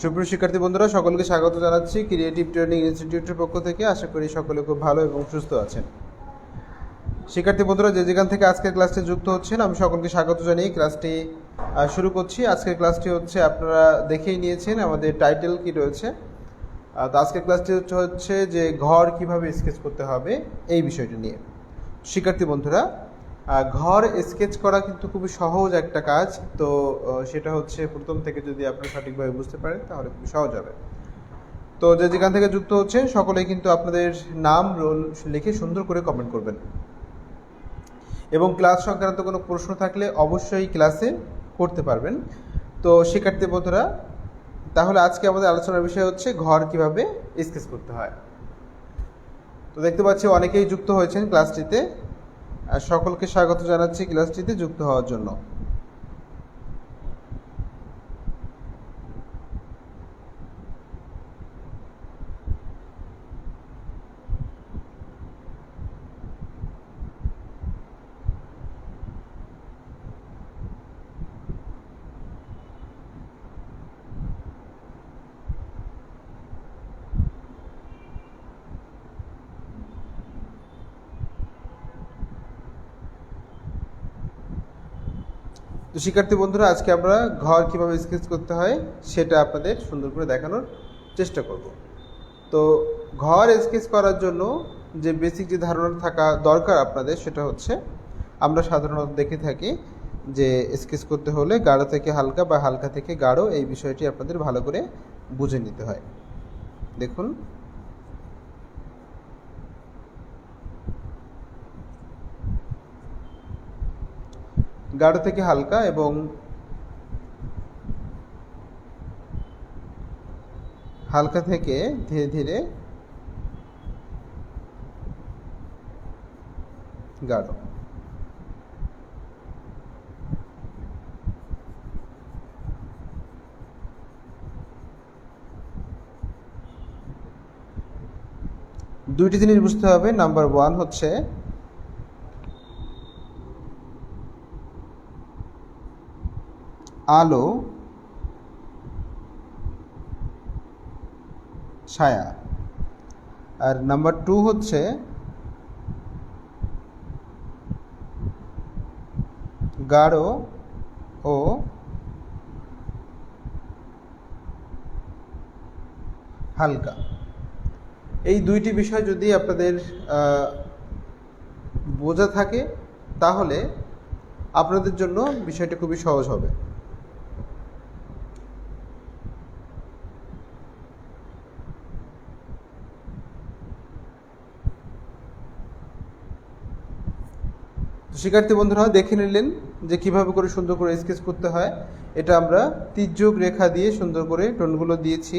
সুপ্রিয় শিক্ষার্থী বন্ধুরা, সকলকে স্বাগত জানাচ্ছি ক্রিয়েটিভ ট্রেনিং ইনস্টিটিউটের পক্ষ থেকে। আশা করি সকলে খুব ভালো এবং সুস্থ আছেন। শিক্ষার্থী বন্ধুরা, যে যেখান থেকে আজকের ক্লাসটি যুক্ত হচ্ছেন, আমি সকলকে স্বাগত জানিয়ে ক্লাসটি শুরু করছি। আজকের ক্লাসটি হচ্ছে, আপনারা দেখেই নিয়েছেন আমাদের টাইটেল কি রয়েছে। তো আজকের ক্লাসটি হচ্ছে যে ঘর কিভাবে স্কেচ করতে হবে এই বিষয়টি নিয়ে। শিক্ষার্থী বন্ধুরা, ঘর স্কেচ করা কিন্তু খুবই সহজ একটা কাজ। তো সেটা হচ্ছে প্রথম থেকে যদি আপনারা সঠিকভাবে বুঝতে পারেন তাহলে খুবই সহজ হবে। তো যে যেখান থেকে যুক্ত হচ্ছে সকলেই কিন্তু আপনাদের নাম রোল লিখে সুন্দর করে কমেন্ট করবেন, এবং ক্লাস সংক্রান্ত কোনো প্রশ্ন থাকলে অবশ্যই ক্লাসে করতে পারবেন। তো শিক্ষার্থী বন্ধুরা, তাহলে আজকে আমাদের আলোচনার বিষয় হচ্ছে ঘর কিভাবে স্কেচ করতে হয়। তো দেখতে পাচ্ছি অনেকেই যুক্ত হয়েছেন ক্লাসটিতে, আর সকলকে স্বাগত জানাচ্ছি ক্লাসটিতে যুক্ত হওয়ার জন্য। তো শিক্ষার্থী বন্ধুরা, আজকে আমরা ঘর কিভাবে স্কেচ করতে হয় সেটা আপনাদের সুন্দর করে দেখানোর চেষ্টা করব। তো ঘর স্কেচ করার জন্য যে বেসিক যে ধারণা থাকা দরকার আপনাদের, সেটা হচ্ছে আমরা সাধারণত দেখে থাকি যে স্কেচ করতে হলে গাঢ় থেকে হালকা বা হালকা থেকে গাঢ়, এই বিষয়টি আপনাদের ভালো করে বুঝে নিতে হয়। দেখুন, গাঢ় থেকে হালকা এবং হালকা থেকে ধীরে ধীরে গাঢ়। দুইটি জিনিস বুঝতে হবে। নাম্বার 1 হচ্ছে আলো ছায়া, আর নাম্বার 2 হচ্ছে গাঢ় ও হালকা। এই দুইটি বিষয় যদি আপনাদের বোঝা থাকে তাহলে আপনাদের জন্য বিষয়টা খুবই সহজ হবে। শিক্ষার্থী বন্ধুরা, দেখে নিলেন যে কিভাবে করে সুন্দর করে স্কেচ করতে হয়। এটা আমরা তির্যক রেখা দিয়ে সুন্দর করে টোনগুলো দিয়েছি,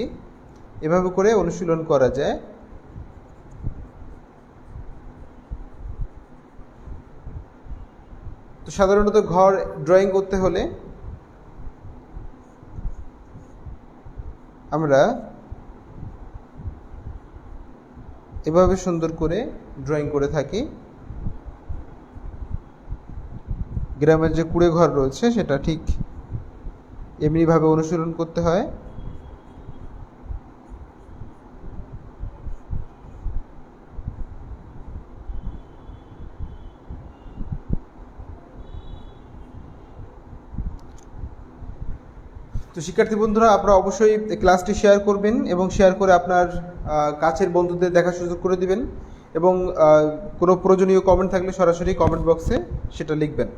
এভাবে করে অনুশীলন করা যায়। তো সাধারণত ঘর ড্রয়িং করতে হলে আমরা এভাবে সুন্দর করে ড্রয়িং করে থাকি। গ্রামের যে কুড়ে ঘর রয়েছে সেটা ঠিক এমনিভাবে অনুশীলন করতে হয়। তো শিক্ষার্থী বন্ধুরা, আপনারা অবশ্যই ক্লাসটি শেয়ার করবেন এবং শেয়ার করে আপনার কাছের বন্ধুদের দেখার সুযোগ করে দিবেন, এবং কোনো প্রয়োজনীয় কমেন্ট থাকলে সরাসরি কমেন্ট বক্সে সেটা লিখবেন।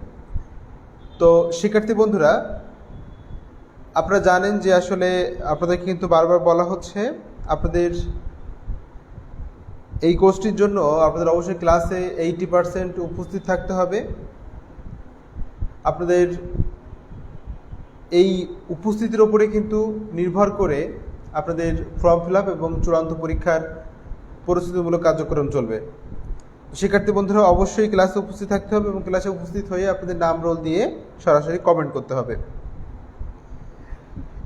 তো শিক্ষার্থী বন্ধুরা, আপনারা জানেন যে আসলে আপনাদেরকে কিন্তু বারবার বলা হচ্ছে আপনাদের এই কোর্সটির জন্য আপনাদের অবশ্যই ক্লাসে 80% উপস্থিত থাকতে হবে। আপনাদের এই উপস্থিতির ওপরে কিন্তু নির্ভর করে আপনাদের ফর্ম ফিল আপ এবং চূড়ান্ত পরীক্ষার প্রস্তুতিমূলক কার্যক্রম চলবে। শিক্ষার্থী বন্ধুরা, অবশ্যই ক্লাসে উপস্থিত থাকতে হবে এবং ক্লাসে উপস্থিত হয়ে আপনাদের নাম রোল দিয়ে সরাসরি কমেন্ট করতে হবে।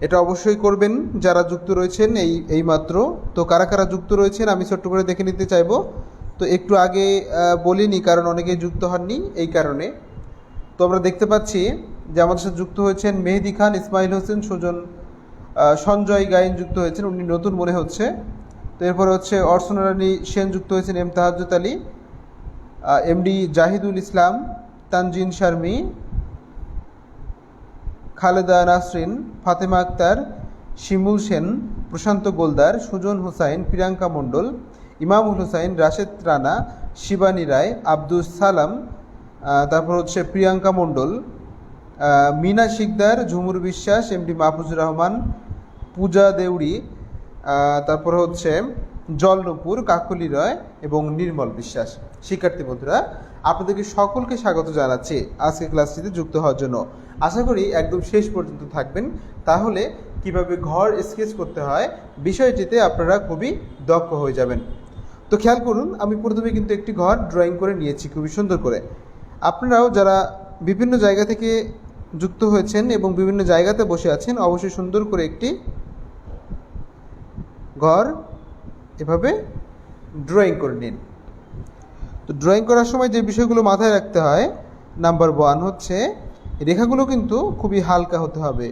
এটা অবশ্যই করবেন যারা যুক্ত রয়েছেন এই মাত্র। তো কারা কারা যুক্ত রয়েছেন আমি ছোট্ট করে দেখে নিতে চাইবো। তো একটু আগে বলিনি কারণ অনেকেই যুক্ত হননি এই কারণে। তো আমরা দেখতে পাচ্ছি যে আমাদের সাথে যুক্ত হয়েছেন মেহেদি খান, ইসমাইল হোসেন, সুজন সঞ্জয় গায়েন যুক্ত হয়েছেন, উনি নতুন মনে হচ্ছে। তো এরপরে হচ্ছে অর্চনা রানী সেন যুক্ত হয়েছেন, এম তাহাজ্জুদ আলী, এমডি জাহিদুল ইসলাম, তানজিন শারমি, খালেদা নাসরিন, ফাতেমা আক্তার, শিমুল সেন, প্রশান্ত গোলদার, সুজন হোসাইন, প্রিয়াঙ্কা মণ্ডল, ইমামুল হোসাইন, রাশেদ রানা, শিবানী রায়, আব্দুস সালাম, তারপর হচ্ছে প্রিয়াঙ্কা মণ্ডল, মিনা শিকদার, ঝুমুর বিশ্বাস, এমডি মাহফুজুর রহমান, পূজা দেউড়ি, তারপর হচ্ছে জল নূপুর, কাকলি রয় এবং নির্মল বিশ্বাস। শিক্ষার্থী বন্ধুরা, আপনাদেরকে সকলকে স্বাগত জানাচ্ছি আজকে ক্লাসটিতে যুক্ত হওয়ার জন্য। আশা করি একদম শেষ পর্যন্ত থাকবেন, তাহলে কিভাবে ঘর স্কেচ করতে হয় বিষয়টিতে আপনারা খুবই দক্ষ হয়ে যাবেন। তো খেয়াল করুন, আমি প্রথমে কিন্তু একটি ঘর ড্রয়িং করে নিয়েছি খুবই সুন্দর করে। আপনারাও যারা বিভিন্ন জায়গা থেকে যুক্ত হয়েছেন এবং বিভিন্ন জায়গাতে বসে আছেন, অবশ্যই সুন্দর করে একটি ঘর এভাবে ড্রয়িং করে নিন। তো ড্রয়িং করার সময় যে বিষয়গুলো মাথায় রাখতে হয়, নাম্বার 1 হচ্ছে রেখাগুলো কিন্তু খুবই হালকা হতে হবে।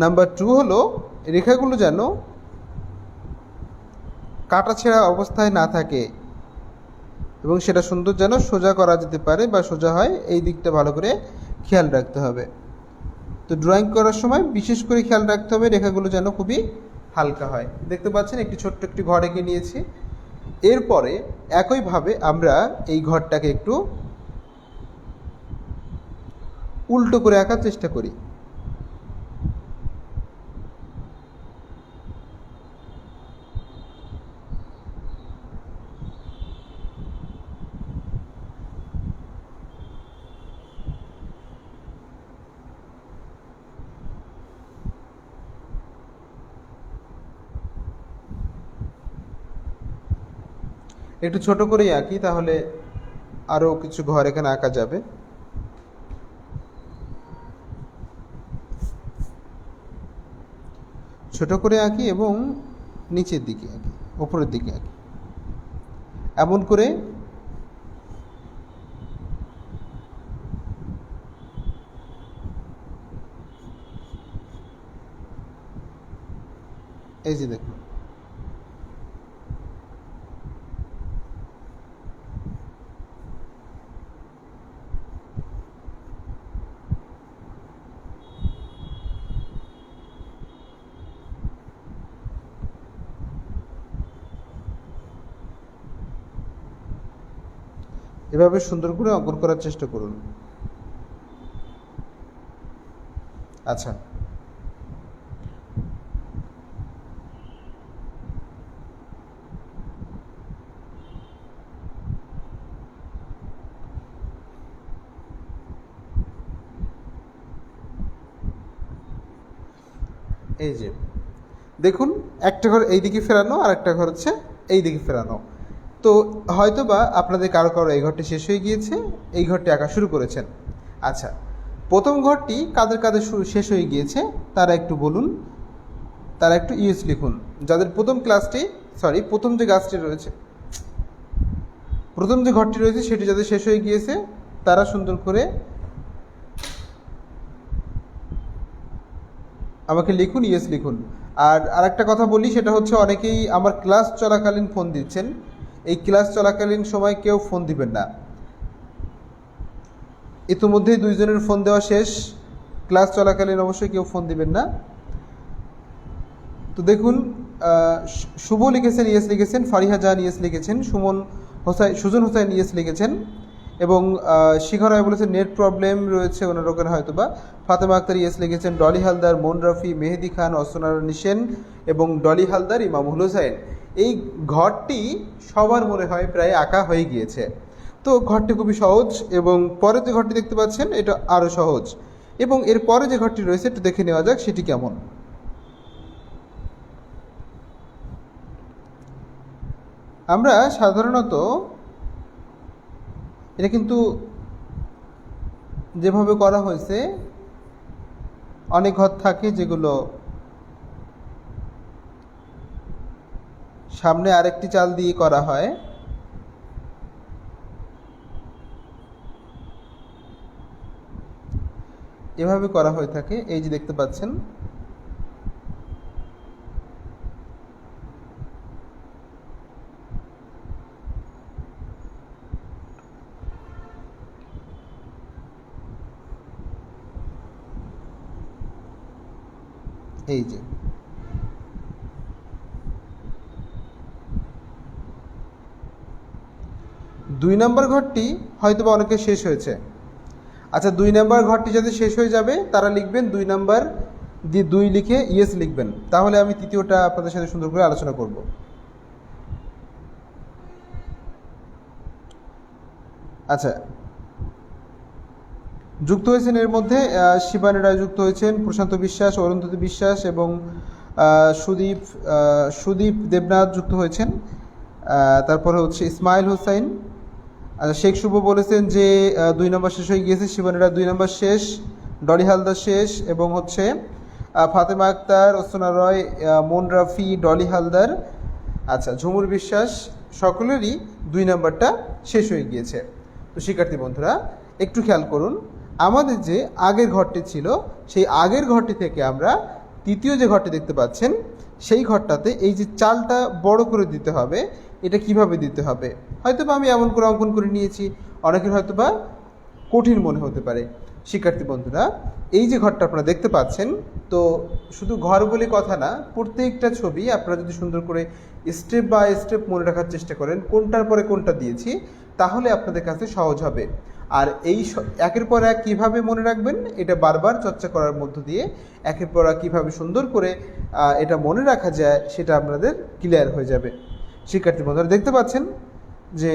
নাম্বার 2 হলো রেখাগুলো যেন কাটাছেঁড়া অবস্থায় না থাকে এবং সেটা সুন্দর যেন সোজা করা যেতে পারে বা সোজা হয়, এই দিকটা ভালো করে খেয়াল রাখতে হবে। তো ড্রয়িং করার সময় বিশেষ করে খেয়াল রাখতে হবে রেখাগুলো যেন খুবই হালকা হয়। দেখতে পাচ্ছেন একটি ছোট্ট একটি ঘর এঁকে নিয়েছি। এরপরে একইভাবে আমরা এই ঘরটাকে একটু উল্টো করে আঁকার চেষ্টা করি। একটু ছোট করেই আঁকি, তাহলে আরও কিছু ঘর এখানে আঁকা যাবে। ছোট করে আঁকি এবং নিচের দিকে আঁকি, ওপরের দিকে আঁকি, এমন করে এই যে দেখুন, এভাবে সুন্দর করে অঙ্কন করার চেষ্টা করুন। আচ্ছা, এই যে দেখুন, একটা ঘর এই দিকে ফেরানো আর একটা ঘর হচ্ছে এই দিকে ফেরানো। তো হয়তো বা আপনাদের কারো কারো এই ঘরটি শেষ হয়ে গিয়েছে, এই ঘরটি আঁকা শুরু করেছেন। আচ্ছা, প্রথম ঘরটি কাদের কাদের শেষ হয়ে গিয়েছে তারা একটু বলুন, তারা একটু ইউএস লিখুন। যাদের প্রথম যে গাছটি রয়েছে, প্রথম যে ঘরটি রয়েছে সেটি যাদের শেষ হয়ে গিয়েছে তারা সুন্দর করে আমাকে লিখুন, ইয়েস লিখুন। আর আরেকটা কথা বলি, সেটা হচ্ছে অনেকেই আমার ক্লাস চলাকালীন ফোন দিচ্ছেন। এই ক্লাস চলাকালীন সময় কেউ ফোন দিবেন না। ইতিমধ্যেই 2 জনের ফোন দেওয়া শেষ, ক্লাস চলাকালীন অবশ্যই কেউ ফোন দিবেন না। তো দেখুন, শুভ লিখেছেন, ইয়েস লিখেছেন, ফারিহা জাহান ইয়েস লিখেছেন, সুজন হোসাইন ইয়েস লিখেছেন এবং শিখা রায় বলেছেন নেট প্রবলেম রয়েছে ওনার ওখানে হয়তো বা। ফাতেমা আক্তার ইয়েস লিখেছেন, ডলি হালদার, মন রফি, মেহেদি খান, অর্চনা রানী সেন এবং ডলি হালদার, ইমামুল হোসাইন। এই ঘরটি সবার মনে হয় প্রায় আঁকা হয়ে গিয়েছে। তো ঘরটি খুবই সহজ এবং পরে যে ঘরটি দেখতে পাচ্ছেন এটা আরও সহজ, এবং এর পরে যে ঘরটি রয়েছে একটু দেখে নেওয়া যাক সেটি কেমন। আমরা সাধারণত এটা কিন্তু যেভাবে করা হয়েছে, অনেক ঘর থাকে যেগুলো সামনে আরেকটি চাল দিয়ে করা হয়, এভাবে করা হয়ে থাকে। এই যে দেখতে পাচ্ছেন, এই যে দুই নম্বর ঘরটি হয়তো বা অনেকের শেষ হয়েছে। আচ্ছা, 2 নম্বর ঘরটি যাতে শেষ হয়ে যাবে তারা লিখবেন 2 নাম্বার দিয়ে 2 লিখে ইয়েস লিখবেন, তাহলে আমি তৃতীয়টা আপনাদের সাথে সুন্দর করে আলোচনা করব। আচ্ছা, যুক্ত হয়েছেন এর মধ্যে শিবানী রায় যুক্ত হয়েছেন, প্রশান্ত বিশ্বাস, অরুন্ধতী বিশ্বাস এবং সুদীপ দেবনাথ যুক্ত হয়েছেন। তারপরে হচ্ছে ইসমাইল হোসাইন। আচ্ছা, শেখ শুভ বলেছেন যে 2 নম্বর শেষ হয়ে গিয়েছে, শিবানীরা 2 নম্বর শেষ, ডলি হালদার শেষ এবং হচ্ছে ফাতেমা আক্তার, ওসনা রয়, মন রাফি, ডলি হালদার, আচ্ছা ঝুমুর বিশ্বাস, সকলেরই 2 নম্বরটা শেষ হয়ে গিয়েছে। তো শিক্ষার্থী বন্ধুরা একটু খেয়াল করুন, আমাদের যে আগের ঘরটি ছিল সেই আগের ঘরটি থেকে আমরা তৃতীয় যে ঘরটি দেখতে পাচ্ছেন সেই ঘরটাতে এই যে চালটা বড় করে দিতে হবে, এটা কিভাবে দিতে হবে হয়তোবা আমি এমন করে অঙ্কন করে নিয়েছি, অনেকের হয়তোবা কঠিন মনে হতে পারে। শিক্ষার্থী বন্ধুরা এই যে ঘরটা আপনারা দেখতে পাচ্ছেন, তো শুধু ঘর বলে কথা না, প্রত্যেকটা ছবি আপনারা যদি সুন্দর করে স্টেপ বাই স্টেপ মনে রাখার চেষ্টা করেন কোনটার পরে কোনটা দিয়েছি, তাহলে আপনাদের কাছে সহজ হবে। আর এই একের পর এক কীভাবে মনে রাখবেন, এটা বারবার চর্চা করার মধ্য দিয়ে একের পর এক কীভাবে সুন্দর করে এটা মনে রাখা যায় সেটা আপনাদের ক্লিয়ার হয়ে যাবে। শিক্ষার্থী বন্ধুরা দেখতে পাচ্ছেন যে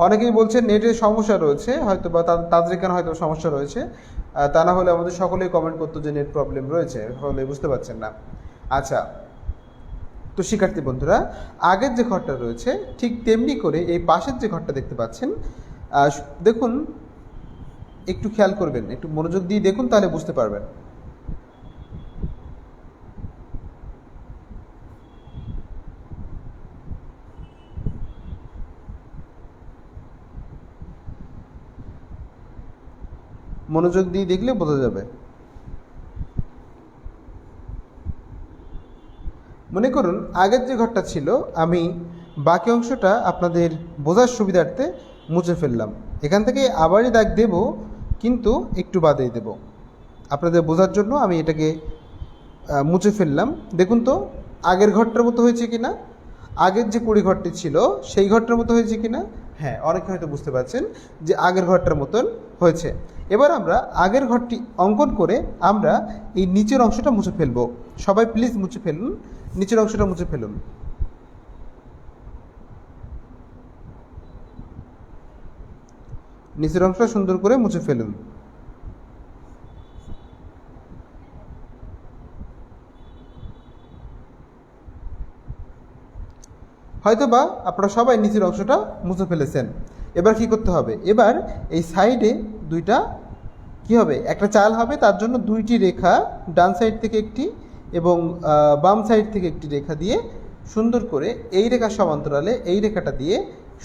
অনেকেই বলছেন নেটের সমস্যা রয়েছে, হয়তো বা তাদের এখানে হয়তো সমস্যা রয়েছে, তা না হলে আমাদের সকলেই কমেন্ট করতো যে নেট প্রবলেম রয়েছে, ফলে বুঝতে পারছেন না। আচ্ছা, তো শিক্ষার্থী বন্ধুরা আগের যে ঘরটা রয়েছে ঠিক তেমনি করে এই পাশের যে ঘরটা দেখতে পাচ্ছেন, দেখুন একটু খেয়াল করবেন, একটু মনোযোগ দিয়ে দেখুন, তাহলে বুঝতে পারবেন। মনোযোগ দিয়ে দেখলে বোঝা যাবে। মনে করুন আগের যে ঘরটা ছিল আমি বাকি অংশটা আপনাদের বোঝার সুবিধার্থে মুছে ফেললাম, এখান থেকে আবারই দাগ দেব কিন্তু একটু বাদেই দেব, আপনাদের বোঝার জন্য আমি এটাকে মুছে ফেললাম। দেখুন তো আগের ঘরটার মতো হয়েছে কিনা, আগের যে 20 ঘরটি ছিল সেই ঘরটার মতো হয়েছে কিনা। হ্যাঁ, অনেকে হয়তো বুঝতে পারছেন যে আগের ঘরটার মতন হয়েছে। এবার আমরা আগের ঘরটি অঙ্কন করে আমরা এই নিচের অংশটা মুছে ফেলবো। সবাই প্লিজ মুছে ফেলুন, নিচের অংশটা মুছে ফেলুন। নিচের অংশটা সুন্দর করে মুছে ফেলুন। হয়তোবা আপনারা সবাই নিচের অংশটা মুছে ফেলেছেন। এবার কি করতে হবে, এবার এই সাইডে দুইটা কি হবে, একটা চাল হবে, তার জন্য 2টি রেখা ডান সাইড থেকে একটি এবং বাম সাইড থেকে একটি রেখা দিয়ে সুন্দর করে এই রেখার সমান্তরালে এই রেখাটা দিয়ে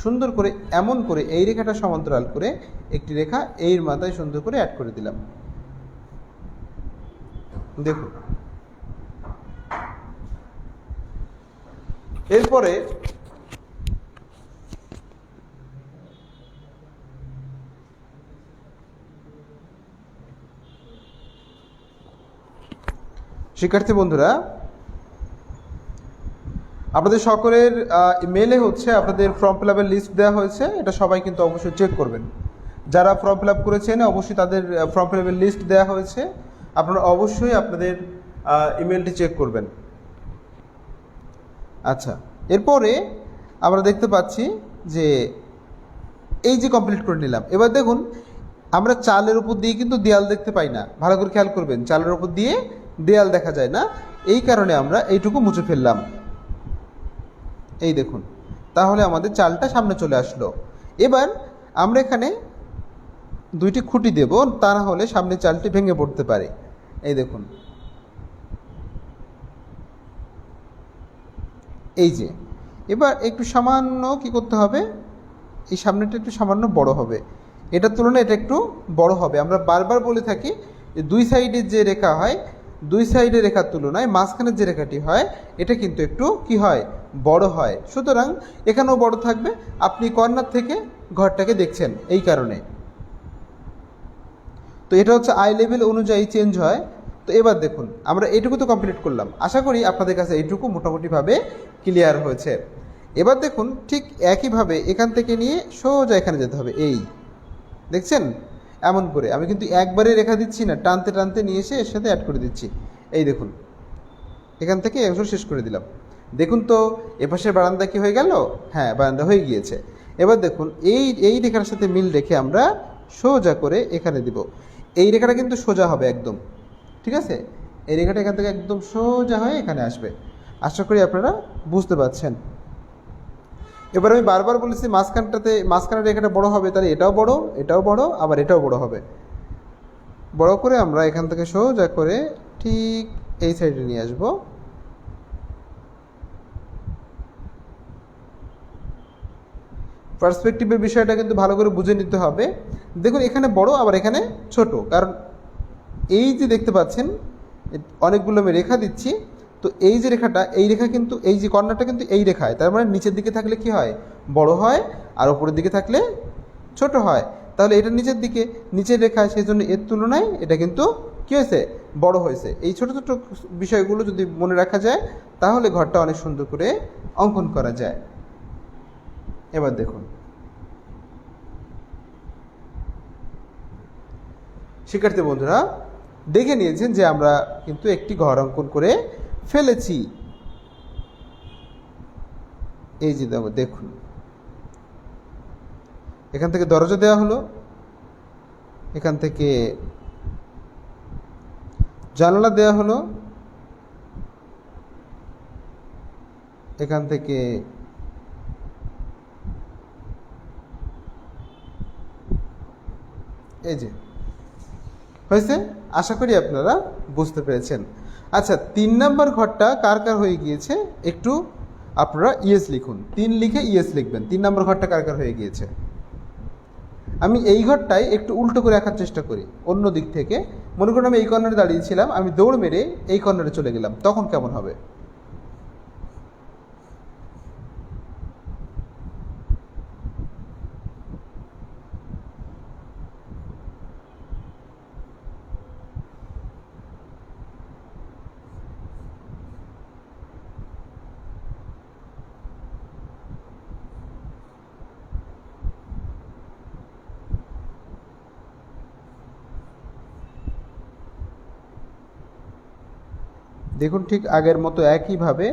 সুন্দর করে এমন করে এই রেখাটা সমান্তরাল করে একটি রেখা এর মাথায় সুন্দর করে অ্যাড করে দিলাম। দেখুন এরপরে শিক্ষার্থী বন্ধুরা আপনাদের সকলের মেলে হচ্ছে আপনাদের ফর্ম ফিল আপের লিস্ট দেওয়া হয়েছে, এটা সবাই কিন্তু অবশ্যই চেক করবেন। যারা ফর্ম ফিল আপ করেছেন অবশ্যই তাদের ফর্ম ফিল আপের লিস্ট দেওয়া হয়েছে, আপনারা অবশ্যই আপনাদের ইমেলটি চেক করবেন। আচ্ছা, এরপরে আমরা দেখতে পাচ্ছি যে এই যে কমপ্লিট করে নিলাম। এবার দেখুন আমরা চালের উপর দিয়ে কিন্তু দেয়াল দেখতে পাই না, ভালো করে খেয়াল করবেন, চালের উপর দিয়ে দেয়াল দেখা যায় না, এই কারণে আমরা এইটুকু মুছে ফেললাম। এই দেখুন, তাহলে আমাদের চালটা সামনে চলে আসলো। এবার আমরা এখানে 2টি খুঁটি দেব, তা না হলে সামনে চালটি ভেঙে পড়তে পারে। এই দেখুন, এই যে এবার একটু সামান্য কি করতে হবে, এই সামনেটা একটু সামান্য বড় হবে, এটার তুলনায় এটা একটু বড় হবে। আমরা বারবার বলে থাকি যে দুই সাইডের যে রেখা হয়, দুই সাইডের রেখার তুলনায় মাঝখানের যে রেখাটি হয় এটা কিন্তু একটু কি হয়, বড় হয়। সুতরাং এখানেও বড় থাকবে। আপনি কর্নার থেকে ঘরটাকে দেখছেন এই কারণে। তো এটা হচ্ছে আই লেভেল অনুযায়ী চেঞ্জ হয়। তো এবার দেখুন আমরা এইটুকু তো কমপ্লিট করলাম, আশা করি আপনাদের কাছে এইটুকু মোটামুটিভাবে ক্লিয়ার হয়েছে। এবার দেখুন ঠিক একইভাবে এখান থেকে নিয়ে সোজা এখানে যেতে হবে। এই দেখছেন এমন করে, আমি কিন্তু একবারে রেখা দিচ্ছি না, টানতে টানতে নিয়ে এসে এর সাথে অ্যাড করে দিচ্ছি। এই দেখুন এখান থেকে অংশ শেষ করে দিলাম। দেখুন তো এপাশের বারান্দা কি হয়ে গেল? হ্যাঁ, বারান্দা হয়ে গিয়েছে। এবার দেখুন এই রেখার সাথে মিল রেখে আমরা সোজা করে এখানে দিব। এই রেখাটা কিন্তু সোজা হবে একদম, ঠিক আছে? এই রেখাটা এখান থেকে একদম সোজা হয়ে এখানে আসবে। আশা করি আপনারা বুঝতে পারছেন। এবার আমি বারবার বলেছি মাঝখানের রেখাটা বড় হবে, তাহলে এটাও বড়, এটাও বড়, আবার এটাও বড় হবে। বড় করে আমরা এখান থেকে সোজা করে ঠিক এই সাইডে নিয়ে আসবো। পার্সপেক্টিভের বিষয়টা কিন্তু ভালো করে বুঝে নিতে হবে। দেখুন এখানে বড় আবার এখানে ছোট, কারণ এই যে দেখতে পাচ্ছেন অনেকগুলো আমি রেখা দিচ্ছি। তো এই যে রেখাটা, এই রেখা কিন্তু এই যে কর্নারটা কিন্তু এই রেখায়, তার মানে নিচের দিকে থাকলে কি হয়, বড় হয়, আর উপরের দিকে থাকলে ছোট হয়। তাহলে এটা নিচের রেখায়, সেই জন্য এর তুলনায় এটা কিন্তু কী হয়েছে, বড় হয়েছে। এই ছোট ছোট বিষয়গুলো যদি মনে রাখা যায় তাহলে ঘরটা অনেক সুন্দর করে অঙ্কন করা যায়। এবার দেখুন শিক্ষার্থী বন্ধুরা দেখে নিয়েছেন যে আমরা কিন্তু একটি ঘর অঙ্কন করে ফেলেছি। এই যে দেখুন এখান থেকে দরজা দেওয়া হলো, এখান থেকে জানালা দেওয়া হলো, এখান থেকে এই যে হয়েছে। আশা করি আপনারা বুঝতে পেরেছেন। আচ্ছা 3 নম্বর ঘরটা কার কার হয়ে গিয়েছে একটু আপনারা ইয়েস লিখুন। 3 লিখে ইয়েস লিখবেন। 3 নম্বর ঘরটা কার কার হয়ে গিয়েছে। আমি এই ঘরটাই একটু উল্টো করে রাখার চেষ্টা করি অন্য দিক থেকে। মনে করুন আমি এই কর্নারে দাঁড়িয়েছিলাম, আমি দৌড় মেরে এই কর্নারে চলে গেলাম, তখন কেমন হবে? দেখুন ঠিক আগের মতো একইভাবে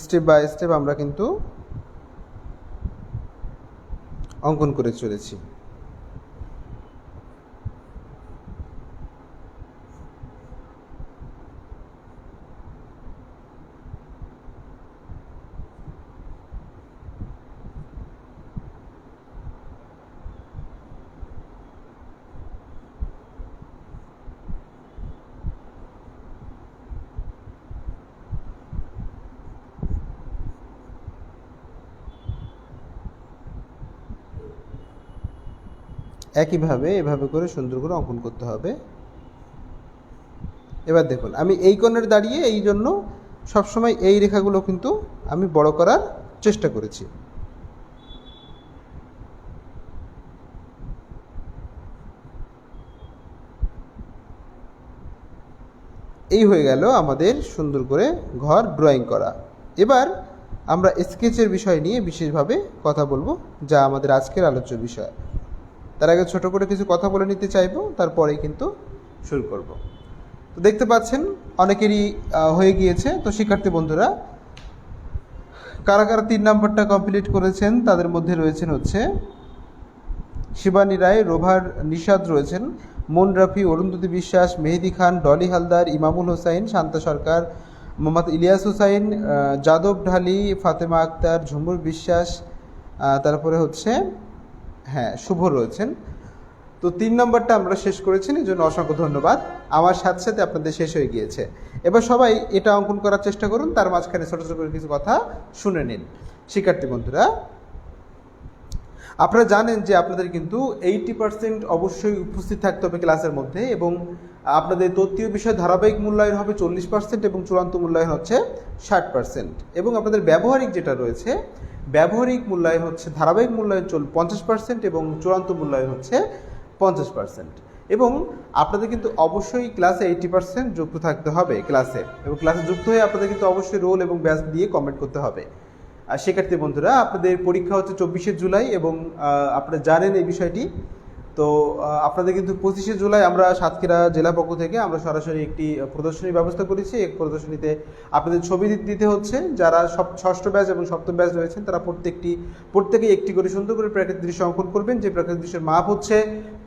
স্টেপ বাই স্টেপ আমরা কিন্তু অঙ্কন করে চলেছি। একইভাবে এভাবে করে সুন্দর করে অঙ্কন করতে হবে। এবার দেখুন আমি এই কোণের দাঁড়িয়ে এই জন্য সবসময় এই রেখাগুলো কিন্তু আমি বড় করার চেষ্টা করেছি। এই হয়ে গেল আমাদের সুন্দর করে ঘর ড্রয়িং করা। এবার আমরা স্কেচের বিষয় নিয়ে বিশেষভাবে কথা বলবো, যা আমাদের আজকের আলোচ্য বিষয়। তার আগে ছোট করে কিছু কথা বলে নিতে চাইবো, তারপরেই কিন্তু শুরু করব। তো দেখতে পাচ্ছেন অনেকেরই হয়ে গিয়েছে। তো শিক্ষার্থী বন্ধুরা কারা কারা 3 নম্বরটা কমপ্লিট করেছেন তাদের মধ্যে রয়েছেন হচ্ছে শিবানী রায়, রোভার নিশাদ রয়েছেন, মন রাফি, অরুন্ধতী বিশ্বাস, মেহেদি খান, ডলি হালদার, ইমামুল হোসাইন, শান্তা সরকার, মোহাম্মদ ইলিয়াস হুসাইন, যাদব ঢালি, ফাতেমা আক্তার, ঝুমুর বিশ্বাস, তারপরে হচ্ছে শুভ রয়েছেন। তো 3 নম্বরটা আমরা শেষ করেছি, এই জন্য অসংখ্য ধন্যবাদ। আমার সাথে সাথে আপনাদের শেষ হয়ে গিয়েছে। এবার সবাই এটা অঙ্কন করার চেষ্টা করুন, তার মাঝখানে ছোটো ছোটো করে কিছু কথা শুনে নিন। শিক্ষার্থী বন্ধুরা আপনারা জানেন যে আপনাদের কিন্তু 80% অবশ্যই উপস্থিত থাকতে হবে ক্লাসের মধ্যে, এবং আপনাদের তত্ত্বীয় বিষয় ধারাবাহিক মূল্যায়ন হবে 40% এবং চূড়ান্ত মূল্যায়ন হচ্ছে 60%, এবং আপনাদের ব্যবহারিক যেটা রয়েছে ব্যবহারিক মূল্যায়ন হচ্ছে ধারাবাহিক মূল্যায়ন 50% এবং চূড়ান্ত মূল্যায়ন হচ্ছে 50%। এবং আপনাদের কিন্তু অবশ্যই ক্লাসে 80% যুক্ত থাকতে হবে ক্লাসে, এবং ক্লাসে যুক্ত হয়ে আপনাদের কিন্তু অবশ্যই রোল এবং ব্যাচ দিয়ে কমেন্ট করতে হবে। শিক্ষার্থী বন্ধুরা, আপনাদের পরীক্ষা হচ্ছে 24শে জুলাই, এবং আপনারা জানেন এই বিষয়টি। তো আপনাদের কিন্তু 25শে জুলাই আমরা সাতক্ষীরা জেলা পক্ষ থেকে আমরা সরাসরি একটি প্রদর্শনীর ব্যবস্থা করেছি। এই প্রদর্শনীতে আপনাদের ছবি দিতে হচ্ছে। যারা ষষ্ঠ ব্যাচ এবং সপ্তম ব্যাচ রয়েছেন তারা প্রত্যেকেই একটি করে সুন্দর করে প্রাকৃতিক দৃশ্য অঙ্কন করবেন, যে প্রাকৃতিক দৃশ্যের মাপ হচ্ছে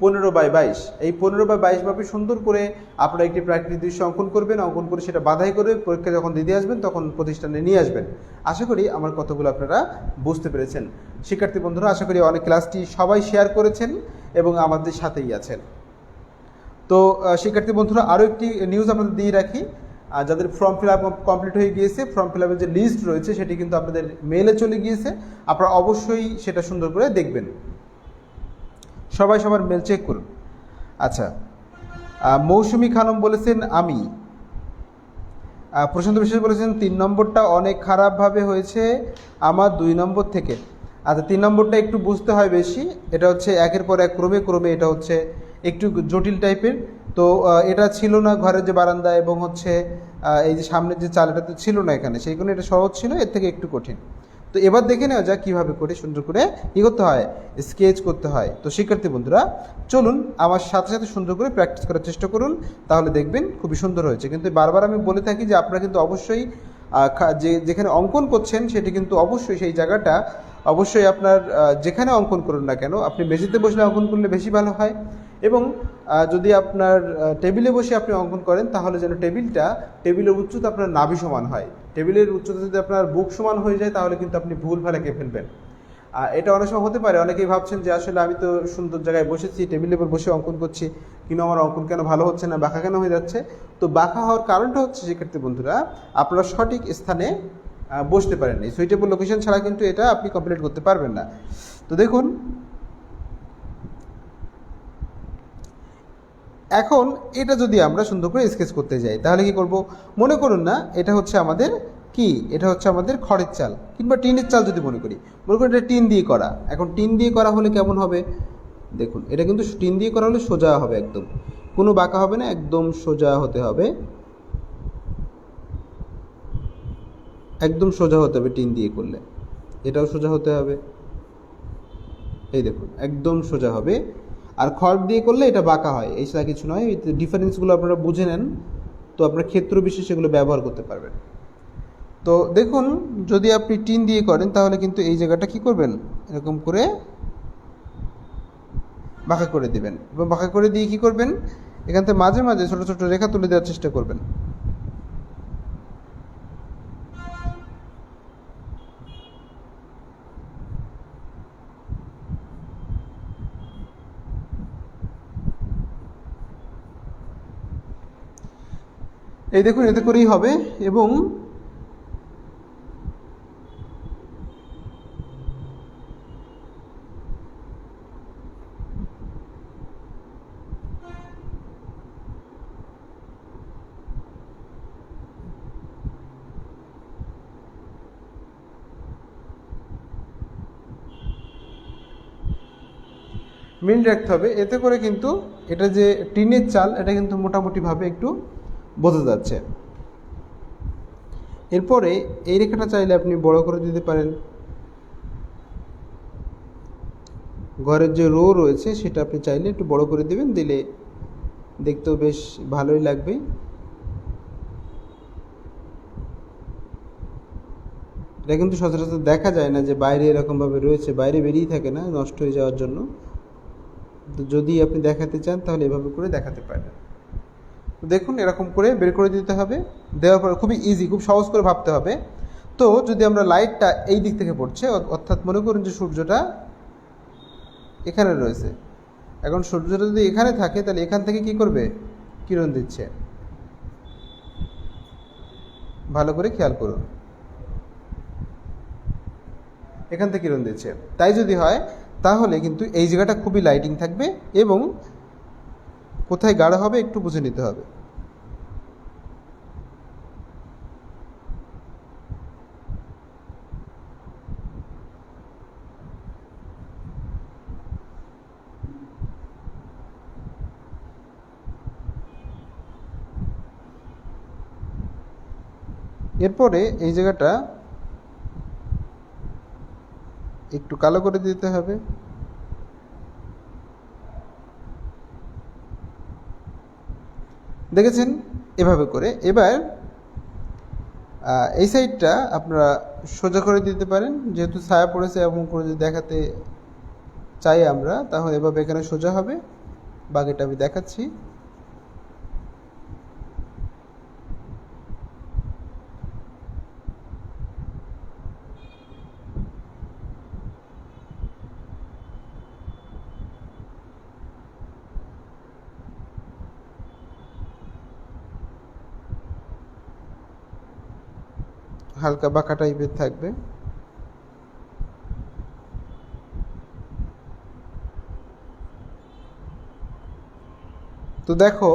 15x22। এই 15x22 মাপে সুন্দর করে আপনারা একটি প্রাকৃতিক দৃশ্য অঙ্কন করবেন, অঙ্কন করে সেটা বাধাই করে পরীক্ষা যখন দিতে আসবেন তখন প্রতিষ্ঠানে নিয়ে আসবেন। আশা করি আমার কথাগুলো আপনারা বুঝতে পেরেছেন। শিক্ষার্থী বন্ধুরা, আশা করি অনেক ক্লাসটি সবাই শেয়ার করেছেন এবং আমাদের সাথেই আছেন। তো শিক্ষার্থী বন্ধুরা, আরও একটি নিউজ আপনাদের দিয়ে রাখি। যাদের ফর্ম ফিল আপ কমপ্লিট হয়ে গিয়েছে, ফর্ম ফিল আপের যে লিস্ট রয়েছে সেটি কিন্তু আপনাদের মেলে চলে গিয়েছে। আপনারা অবশ্যই সেটা সুন্দর করে দেখবেন, সবাই সবার মেল চেক করুন। আচ্ছা, মৌসুমী খানম বলেছেন আমি। প্রশান্ত বিশ্বাস বলেছেন 3 নম্বরটা অনেক খারাপভাবে হয়েছে আমার 2 নম্বর থেকে। আচ্ছা, 3 নম্বরটা একটু বুঝতে হয় বেশি। এটা হচ্ছে একের পর এক ক্রমে এটা হচ্ছে একটু জটিল টাইপের। তো এটা ছিল না ঘরের যে বারান্দা এবং হচ্ছে এই যে সামনের যে চাল, এটা তো ছিল না এখানে, সেই কারণে এটা সহজ ছিল, এর থেকে একটু কঠিন। তো এবার দেখে নেওয়া যাক কীভাবে করে সুন্দর করে কী করতে হয়, স্কেচ করতে হয়। তো শিক্ষার্থী বন্ধুরা, চলুন আমার সাথে সাথে সুন্দর করে প্র্যাকটিস করার চেষ্টা করুন, তাহলে দেখবেন খুবই সুন্দর হয়েছে। কিন্তু বারবার আমি বলে থাকি যে আপনারা কিন্তু অবশ্যই যেখানে অঙ্কন করছেন সেটি কিন্তু অবশ্যই সেই জায়গাটা অবশ্যই আপনার যেখানে অঙ্কন করুন না কেন, আপনি মেঝেতে বসলে অঙ্কন করলে বেশি ভালো হয়, এবং যদি আপনার টেবিলে বসে আপনি অঙ্কন করেন তাহলে যেন টেবিলের উচ্চতা আপনার নাভি সমান হয়। টেবিলের উচ্চতা যদি আপনার বুক সমান হয়ে যায় তাহলে কিন্তু আপনি ভুল ভাল এঁকে ফেলবেন। এটা অনেক সময় হতে পারে, অনেকেই ভাবছেন যে আসলে আমি তো সুন্দর জায়গায় বসেছি, টেবিলের উপর বসে অঙ্কন করছি, কিন্তু আমার অঙ্কন কেন ভালো হচ্ছে না, বাঁকা কেন হয়ে যাচ্ছে। তো বাঁকা হওয়ার কারণটা হচ্ছে শিক্ষার্থী বন্ধুরা, আপনারা সঠিক স্থানে বসতে পারেননি। সুইটেবল লোকেশন ছাড়া কিন্তু এটা আপনি কমপ্লিট করতে পারবেন না। তো দেখুন, এখন এটা যদি আমরা সুন্দর করে স্কেচ করতে যাই তাহলে কি করব, মনে করুন না এটা হচ্ছে আমাদের কি, এটা হচ্ছে আমাদের খড়ের চাল কিংবা টিনের চাল। যদি মনে করি এটা টিন দিয়ে করা। এখন টিন দিয়ে করা হলে কেমন হবে, দেখুন এটা কিন্তু টিন দিয়ে করা হলে সোজা হবে, একদম কোনো বাঁকা হবে না, একদম সোজা হতে হবে, একদম সোজা হতে হবে। টিন দিয়ে করলে এটাও সোজা হতে হবে, এই দেখুন একদম সোজা হবে। আর খড় দিয়ে করলে এটা বাঁকা হয়, এই ছাড়া কিছু নয়। এই ডিফারেন্সগুলো আপনারা বুঝে নেন, তো আপনার ক্ষেত্র বিশেষে এগুলো ব্যবহার করতে পারবেন। তো দেখুন, যদি আপনি টিন দিয়ে করেন তাহলে কিন্তু এই জায়গাটা কি করবেন, এরকম করে বাঁকা করে দিবেন, এবং বাঁকা করে দিয়ে কি করবেন, এখান থেকে মাঝে মাঝে ছোটো ছোটো রেখা তুলে দেওয়ার চেষ্টা করবেন। এই দেখুন, এতে করেই হবে। এবং মিল রাখতে হবে, এতে করে কিন্তু এটা যে টিনের চাল এটা কিন্তু মোটামুটিভাবে একটু বোঝা যাচ্ছে। এরপরে এই রেখাটা চাইলে আপনি বড় করে দিতে পারেন। ঘরের যে রো রয়েছে সেটা আপনি চাইলে একটু বড় করে দিবেন, দিলে দেখতেও বেশ ভালোই লাগবে। এটা কিন্তু সচরাচর দেখা যায় না যে বাইরে এরকমভাবে রয়েছে, বাইরে বেরিয়ে থাকে না নষ্ট হয়ে যাওয়ার জন্য। তো যদি আপনি দেখাতে চান তাহলে এভাবে করে দেখাতে পারেন। দেখুন এরকম করে বের করে দিতে হবে, দেওয়ার পরে খুবই ইজি, খুব সহজ করে ভাবতে হবে। তো যদি আমরা লাইটটা এই দিক থেকে পড়ছে, অর্থাৎ মনে করুন যে সূর্যটা এখানে রয়েছে, এখন সূর্যটা যদি এখানে থাকে তাহলে এখান থেকে কি করবে, কিরণ দিচ্ছে। ভালো করে খেয়াল করুন, এখান থেকে কিরণ দিচ্ছে। তাই যদি হয় তাহলে কিন্তু এই জায়গাটা খুবই লাইটিং থাকবে এবং কোথায় গাঢ় হবে একটু বুঝে নিতে হবে। এরপরে এই জায়গাটা একটু কালো করে দিতে হবে। দেখেছেন এভাবে করে। এবার এই সাইডটা আপনারা সোজা করে দিতে পারেন, যেহেতু ছায়া পড়েছে এবং করে যদি দেখাতে চাই আমরা, তাহলে এভাবে এখানে সোজা হবে। বাকিটা আমি দেখাচ্ছি। হালকা বাঁকা টাইপের থাকবে। তো দেখো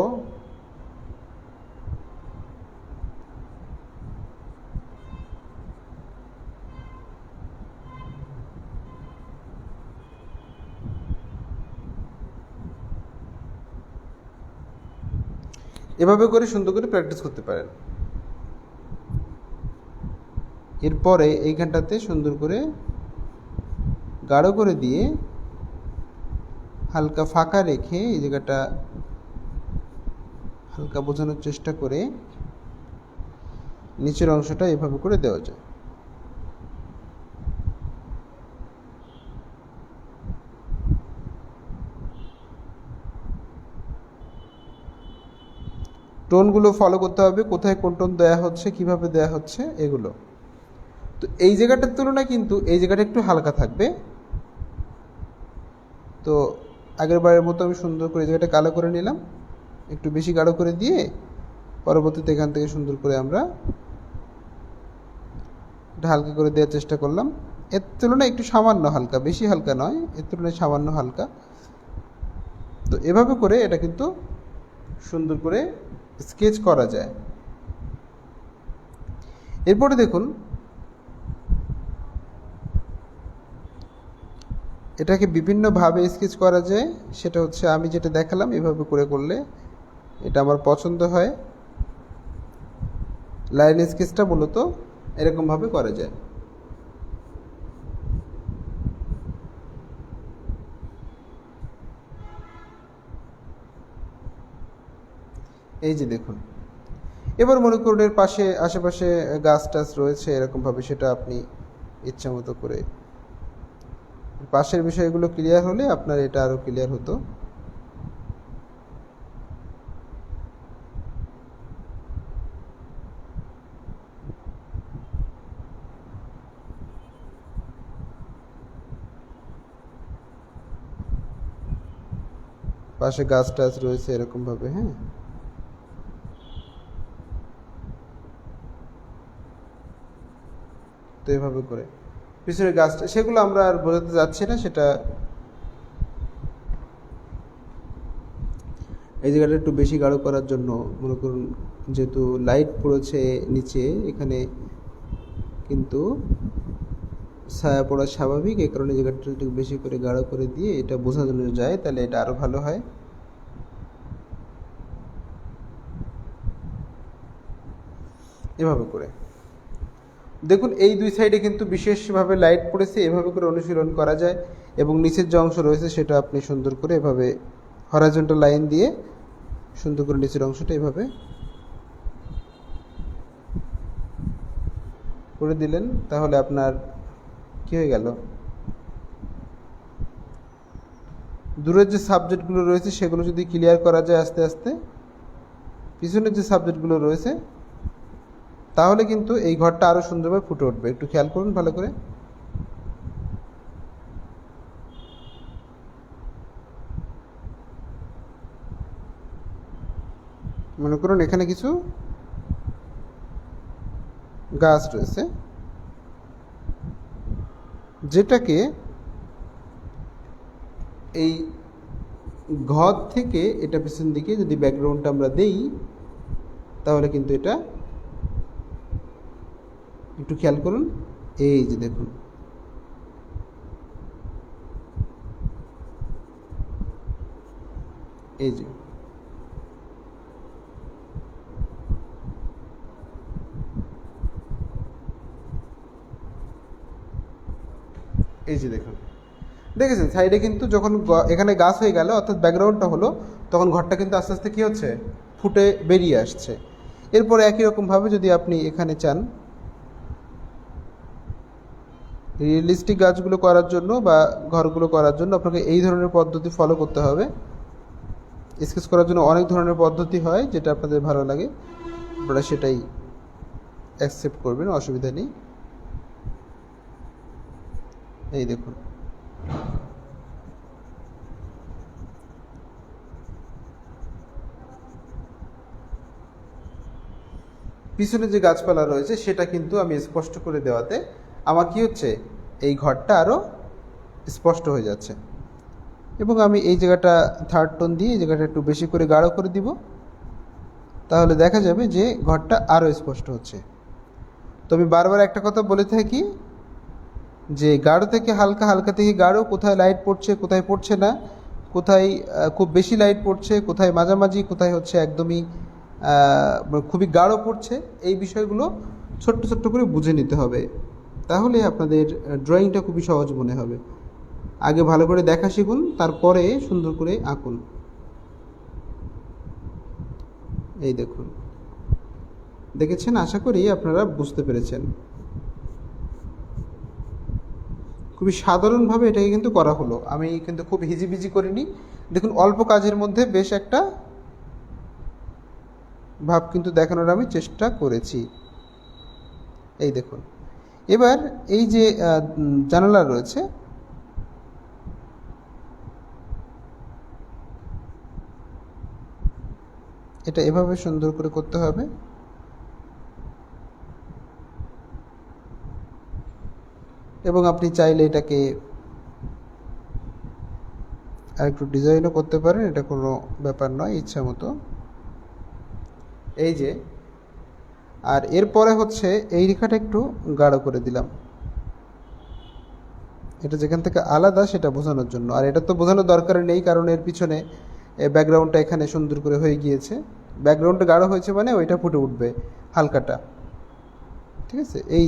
এভাবে করে সুন্দর করে প্র্যাকটিস করতে পারেন। এরপরে এইখানটাতে সুন্দর করে গাঢ় করে দিয়ে হালকা ফাঁকা রেখে এই জায়গাটা হালকা বোঝানোর চেষ্টা করে নিচের অংশটা এভাবে করে দেওয়া যায়। টোনগুলো ফলো করতে হবে, কোথায় কোন টোন দেওয়া হচ্ছে, কিভাবে দেওয়া হচ্ছে এগুলো। তো এই জায়গাটার তুলনায় কিন্তু এই জায়গাটা একটু হালকা থাকবে। তো আগের বারের মতো আমি সুন্দর করে এই জায়গাটা কালো করে নিলাম, একটু বেশি গাঢ় করে দিয়ে পরবর্তীতে এখান থেকে সুন্দর করে আমরা এটা হালকা করে দেওয়ার চেষ্টা করলাম। এর তুলনায় একটু সামান্য হালকা, বেশি হালকা নয়, এর তুলনায় সামান্য হালকা। তো এভাবে করে এটা কিন্তু সুন্দর করে স্কেচ করা যায়। এরপরে দেখুন এটাকে বিভিন্নভাবে স্কেচ করা যায়। সেটা হচ্ছে আমি যেটা দেখালাম এভাবে করে করলে এটা আমার পছন্দ হয়। লাইন স্কেচটা মূলত এরকমভাবে করা যায়। এই যে দেখুন, এবার মনে করুন এর পাশে আশেপাশে গাছ টাছ রয়েছে এরকমভাবে, সেটা আপনি ইচ্ছা মতো করে পাশের বিষয়গুলো ক্লিয়ার হলে আপনার এটা আরও ক্লিয়ার হতো। পাশে গাছ টাছ রয়েছে এরকমভাবে, হ্যাঁ। তো এভাবে করে পিছনে গাছটা, সেগুলো আমরা আর বোঝাতে যাচ্ছি না। সেটা এই জায়গাটা একটু বেশি গাঢ় করার জন্য মনে করুন, যেহেতু লাইট পড়েছে নিচে, এখানে কিন্তু ছায়া পড়া স্বাভাবিক, এই কারণে জায়গাটা একটু বেশি করে গাঢ় করে দিয়ে এটা বোঝানো যায়, তাহলে এটা আরও ভালো হয়। এভাবে করে দেখুন এই দুই সাইডে কিন্তু বিশেষভাবে লাইট পড়েছে, এভাবে করে অনুশীলন করা যায়। এবং নিচের যে অংশ রয়েছে সেটা আপনি সুন্দর করে এভাবে হরাইজন্টাল লাইন দিয়ে সুন্দর করে নিচের অংশটা এভাবে করে দিলেন, তাহলে আপনার কি হয়ে গেল, দূরের যে সাবজেক্টগুলো রয়েছে সেগুলো যদি ক্লিয়ার করা যায় আস্তে আস্তে, পিছনের যে সাবজেক্টগুলো রয়েছে, তাহলে কিন্তু এই ঘরটা আরও সুন্দরভাবে ফুটে উঠবে। একটু খেয়াল করুন ভালো করে। মনে করুন এখানে কিছু গাছ রয়েছে, যেটাকে এই ঘর থেকে এটা পিছন দিকে যদি ব্যাকগ্রাউন্ডটা আমরা দেই তাহলে কিন্তু এটা একটু খেয়াল করুন, এই যে দেখুন এই যে দেখুন, দেখেছেন সাইডে কিন্তু যখন এখানে গাছ হয়ে গেল অর্থাৎ ব্যাকগ্রাউন্ডটা হলো, তখন ঘরটা কিন্তু আস্তে আস্তে কী হচ্ছে, ফুটে বেরিয়ে আসছে। এরপরে একই রকমভাবে যদি আপনি এখানে চান রিয়েলিস্টিক গাছগুলো করার জন্য বা ঘরগুলো করার জন্য আপনাকে এই ধরনের পদ্ধতি ফলো করতে হবে। স্কেচ করার জন্য অনেক ধরনের পদ্ধতি হয়, যেটা আপনাদের ভালো লাগে আপনারা সেটাই অ্যাকসেপ্ট করবেন, অসুবিধা নেই। এই দেখুন পিছনে যে গাছপালা রয়েছে সেটা কিন্তু আমি স্পষ্ট করে দেওয়াতে আমার কি হচ্ছে, এই ঘরটা আরও স্পষ্ট হয়ে যাচ্ছে। এবং আমি এই জায়গাটা থার্ড টোন দিয়ে এই জায়গাটা একটু বেশি করে গাঢ় করে দিব, তাহলে দেখা যাবে যে ঘরটা আরও স্পষ্ট হচ্ছে। তো আমি বারবার একটা কথা বলে থাকি যে গাঢ় থেকে হালকা, হালকা থেকে গাঢ়, কোথায় লাইট পড়ছে কোথায় পড়ছে না, কোথায় খুব বেশি লাইট পড়ছে, কোথায় মাঝামাঝি, কোথায় হচ্ছে একদমই খুবই গাঢ় পড়ছে, এই বিষয়গুলো ছোট্ট ছোট্ট করে বুঝে নিতে হবে, তাহলে আপনাদের ড্রয়িংটা খুবই সহজ মনে হবে। আগে ভালো করে দেখা শিখুন, তারপরে সুন্দর করে আঁকুন। এই দেখুন, দেখেছেন? আশা করি আপনারা বুঝতে পেরেছেন। খুবই সাধারণভাবে এটাকে কিন্তু করা হলো, আমি কিন্তু খুব হিজিবিজি করিনি। দেখুন অল্প কাজের মধ্যে বেশ একটা ভাব কিন্তু দেখানোর আমি চেষ্টা করেছি। এই দেখুন, এবার এই যে জানালা রয়েছে, এটা এভাবে সুন্দর করে করতে হবে। এবং আপনি চাইলে এটাকে আর একটু ডিজাইনও করতে পারেন, এটা কোনো ব্যাপার নয়, ইচ্ছা মতো। এই যে, আর এরপরে হচ্ছে এই রেখাটা একটু গাঢ় করে দিলাম, এটা যেখান থেকে আলাদা সেটা বোঝানোর জন্য। আর এটা তো বোঝানোর দরকার নেই, কারণ এর পিছনে ব্যাকগ্রাউন্ডটা এখানে সুন্দর করে হয়ে গিয়েছে। ব্যাকগ্রাউন্ডটা গাঢ় হয়েছে মানে ওইটা ফুটে উঠবে হালকাটা, ঠিক আছে? এই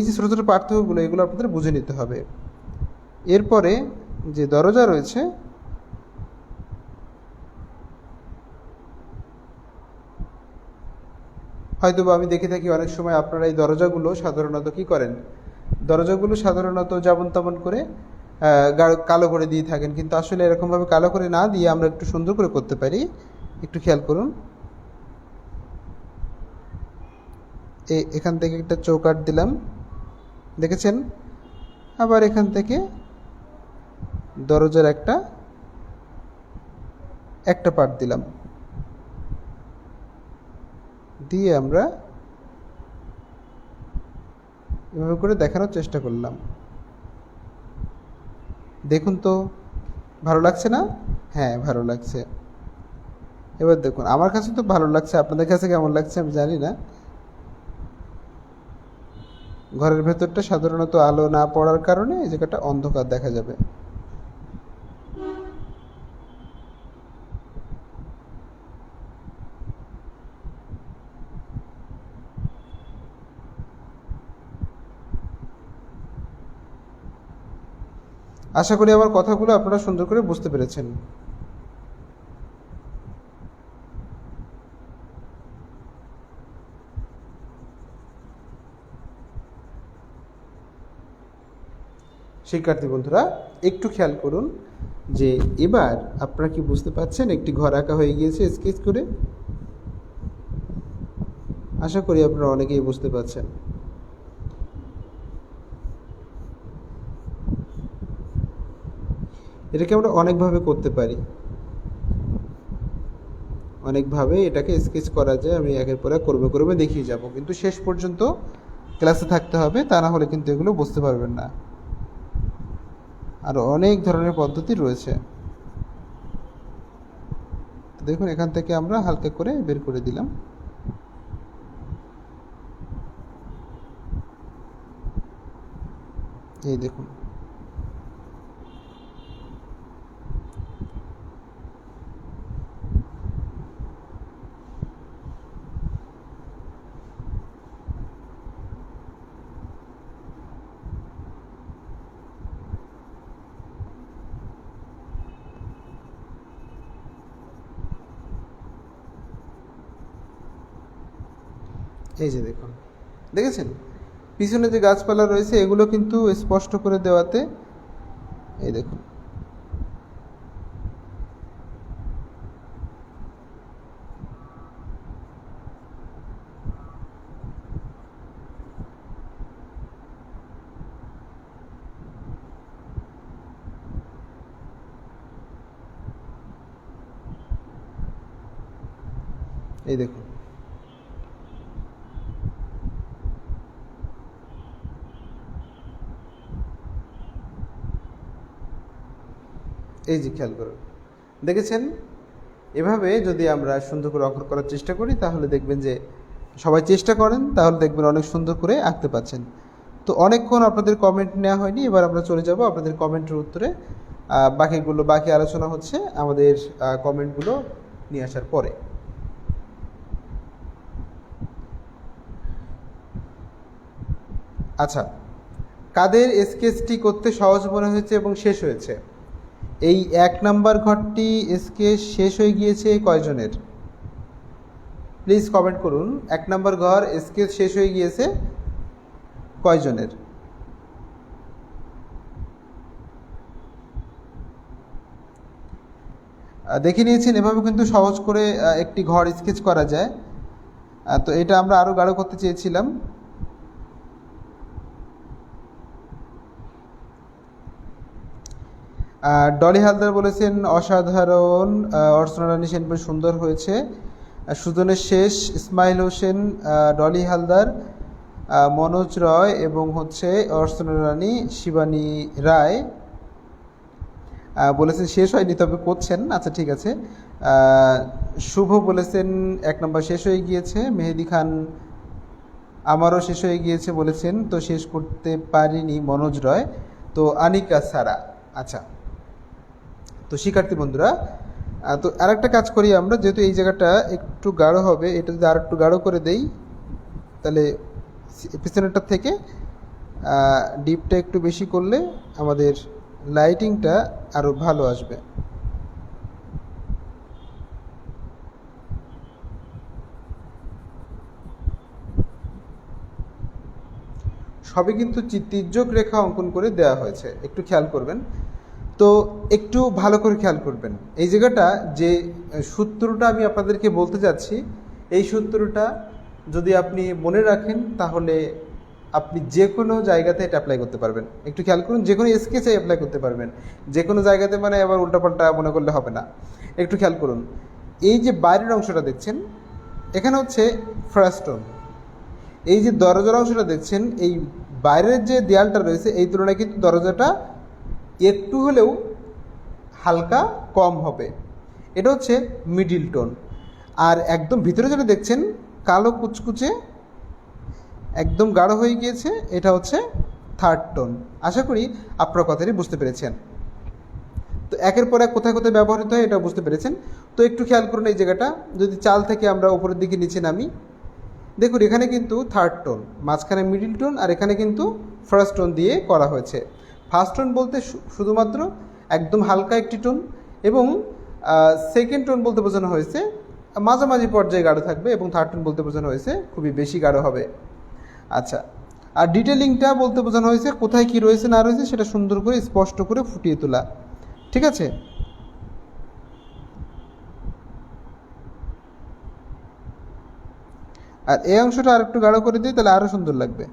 যে ছোটো ছোটো পার্থক্যগুলো, এগুলো আপনাদের বুঝে নিতে হবে। এরপরে যে দরজা রয়েছে, হয়তো বা আমি দেখে থাকি অনেক সময় আপনারা এই দরজাগুলো সাধারণত কী করেন, দরজাগুলো সাধারণত যেমন তেমন করে কালো করে দিয়ে থাকেন, কিন্তু আসলে এরকমভাবে কালো করে না দিয়ে আমরা একটু সুন্দর করে করতে পারি। একটু খেয়াল করুন, এখান থেকে একটা চৌকাঠ দিলাম, দেখেছেন? আবার এখান থেকে দরজার একটা পার্ট দিলাম, দিয়ে আমরা এভাবে করে দেখানোর চেষ্টা করলাম। দেখুন তো ভালো লাগছে না? হ্যাঁ, ভালো লাগছে। এবার দেখুন, আমার কাছে তো ভালো লাগছে, আপনাদের কাছে কেমন লাগছে আমি জানি না। ঘরের ভেতরটা সাধারণত আলো না পড়ার কারণে এই জায়গাটা অন্ধকার দেখা যাবে। আশা করি আমার কথাগুলো আপনারা সুন্দর করে বুঝতে পেরেছেন। শিক্ষার্থী বন্ধুরা, একটু খেয়াল করুন যে এবার আপনারা কি বুঝতে পারছেন, একটি ঘর আঁকা হয়ে গিয়েছে স্কেচ করে। আশা করি আপনারা অনেকেই বুঝতে পারছেন। এটাকে আমরা অনেকভাবে করতে পারি, অনেকভাবে এটাকে স্কেচ করা যায়। আমি একের পর এক করবে দেখিয়ে যাব, কিন্তু শেষ পর্যন্ত ক্লাসে থাকতে হবে, তা না হলে কিন্তু এগুলো বুঝতে পারবেন না। আরও অনেক ধরনের পদ্ধতি রয়েছে। দেখুন এখান থেকে আমরা হালকা করে বের করে দিলাম। এই দেখুন এই যে দেখুন, দেখেছেন পিছনে যে গাছপালা রয়েছে এগুলো কিন্তু স্পষ্ট করে দেওয়াতে এই দেখুন এই দেখুন এই যে খেয়াল করুন, দেখেছেন এভাবে যদি আমরা সুন্দর করে অঙ্কন করার চেষ্টা করি তাহলে দেখবেন যে সবাই চেষ্টা করেন তাহলে দেখবেন অনেক সুন্দর করে আঁকতে পাচ্ছেন। তো অনেকক্ষণ আপনাদের কমেন্ট নেওয়া হয়নি, এবার আমরা চলে যাব আপনাদের কমেন্টের উত্তরে। বাকি আলোচনা হচ্ছে আমাদের কমেন্টগুলো নিয়ে আসার পরে। আচ্ছা, কাদের স্কেচটি করতে সহজ মনে হয়েছে এবং শেষ হয়েছে? এই 1 নাম্বার ঘরটি স্কেচ শেষ হয়ে গিয়েছে কয়জনের? প্লিজ কমেন্ট করুন। 1 নাম্বার ঘর স্কেচ শেষ হয়ে গিয়েছে কয়জনের? দেখে নিয়েছেন এভাবে কিন্তু সহজ করে একটি ঘর স্কেচ করা যায়। তো এটা আমরা আরও গাঢ় করতে চেয়েছিলাম। ডলি হালদার বলেছেন অসাধারণ, অর্চনা রানী সেনপুর সুন্দর হয়েছে। সুজনের শেষ, ইসমাইল হোসেন, ডলি হালদার, মনোজ রয় এবং হচ্ছে অর্চনা রানী, শিবানী রায় বলেছেন শেষ হয়নি তবে করছেন। আচ্ছা ঠিক আছে। শুভ বলেছেন 1 নম্বর শেষ হয়ে গিয়েছে। মেহেদি খান আমারও শেষ হয়ে গিয়েছে বলেছেন, তো শেষ করতে পারিনি মনোজ রয়। তো আনিকা সারা। আচ্ছা, তো শিক্ষার্থী বন্ধুরা, তো আরেকটা কাজ করি আমরা, যেহেতু এই জায়গাটা একটু গাঢ় হবে, এটা যদি আর একটু গাঢ় করে দেই তাহলে পিছনেরটা থেকে ডিপটা একটু বেশি করলে আমাদের লাইটিংটা আরও ভালো আসবে। সবই কিন্তু তির্যক রেখা অঙ্কন করে দেওয়া হয়েছে, একটু খেয়াল করবেন। তো একটু ভালো করে খেয়াল করবেন, এই জায়গাটা যে সূত্রটা আমি আপনাদেরকে বলতে যাচ্ছি, এই সূত্রটা যদি আপনি মনে রাখেন তাহলে আপনি যে কোনো জায়গাতে এটা অ্যাপ্লাই করতে পারবেন। একটু খেয়াল করুন, যে কোনো স্কেচে অ্যাপ্লাই করতে পারবেন, যে কোনো জায়গাতে, মানে আবার উল্টাপাল্টা মনে করলে হবে না। একটু খেয়াল করুন, এই যে বাইরের অংশটা দেখছেন এখানে হচ্ছে ফার্স্ট টোন। এই যে দরজার অংশটা দেখছেন, এই বাইরের যে দেয়ালটা রয়েছে এই তুলনায় কিন্তু দরজাটা একটু হলেও হালকা কম হবে, এটা হচ্ছে মিডিল টোন। আর একদম ভিতরে যেটা দেখছেন কালো কুচকুচে একদম গাঢ় হয়ে গিয়েছে, এটা হচ্ছে থার্ড টোন। আশা করি আপনারা কথাটি বুঝতে পেরেছেন। তো একের পর এক কোথায় কোথায় ব্যবহৃত হয় এটা বুঝতে পেরেছেন। তো একটু খেয়াল করুন, এই জায়গাটা যদি চাল থেকে আমরা উপরের দিকে নিচে নামি, দেখুন এখানে কিন্তু থার্ড টোন, মাঝখানে মিডিল টোন, আর এখানে কিন্তু ফার্স্ট টোন দিয়ে করা হয়েছে। ফার্স্ট টোন বলতে শুধুমাত্র একদম হালকা একটি টোন, এবং সেকেন্ড টোন বলতে বোঝানো হয়েছে মাঝামাঝি পর্যায়ে গাঢ় থাকবে, এবং থার্ড টোন বলতে বোঝানো হয়েছে খুবই বেশি গাঢ় হবে। আচ্ছা, আর ডিটেলিংটা বলতে বোঝানো হয়েছে কোথায় কি রয়েছে না রয়েছে সেটা সুন্দর করে স্পষ্ট করে ফুটিয়ে তোলা। ঠিক আছে? আর এই অংশটা আর একটু গাঢ় করে দিই তাহলে আরও সুন্দর লাগবে।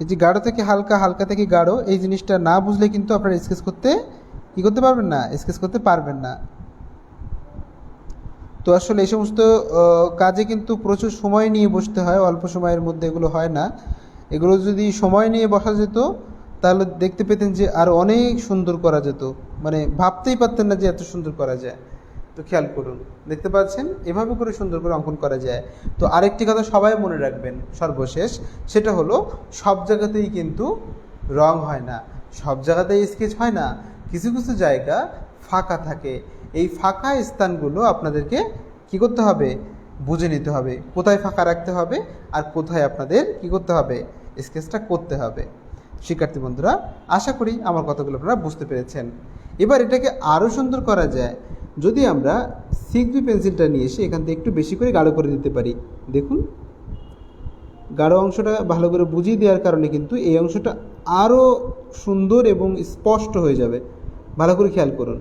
এই যে গাঢ় থেকে হালকা, হালকা থেকে গাঢ়, এই জিনিসটা না বুঝলে কিন্তু আপনারা স্কেচ করতে কী করতে পারবেন না, স্কেচ করতে পারবেন না। তো আসলে এই সমস্ত কাজে কিন্তু প্রচুর সময় নিয়ে বসতে হয়, অল্প সময়ের মধ্যে এগুলো হয় না। এগুলো যদি সময় নিয়ে বসা যেত তাহলে দেখতে পেতেন যে আরও অনেক সুন্দর করা যেত, মানে ভাবতেই পারতেন না যে এত সুন্দর করা যায়। তো খেয়াল করুন, দেখতে পাচ্ছেন এভাবে করে সুন্দর করে অঙ্কন করা যায়। তো আরেকটি কথা সবাই মনে রাখবেন সর্বশেষ, সেটা হলো সব জায়গাতেই কিন্তু রং হয় না, সব জায়গাতেই স্কেচ হয় না, কিছু কিছু জায়গা ফাঁকা থাকে। এই ফাঁকা স্থানগুলো আপনাদেরকে কি করতে হবে, বুঝে নিতে হবে কোথায় ফাঁকা রাখতে হবে আর কোথায় আপনাদের কি করতে হবে, স্কেচটা করতে হবে। শিক্ষার্থী বন্ধুরা, আশা করি আমার কথাগুলো আপনারা বুঝতে পেরেছেন। এবার এটাকে আরও সুন্দর করা যায় যদি আমরা 6B পেন্সিলটা নিয়ে এসে এখান থেকে একটু বেশি করে গাঢ় করে দিতে পারি। দেখুন, গাঢ় অংশটা ভালো করে বুঝিয়ে দেওয়ার কারণে কিন্তু এই অংশটা আরও সুন্দর এবং স্পষ্ট হয়ে যাবে। ভালো করে খেয়াল করুন,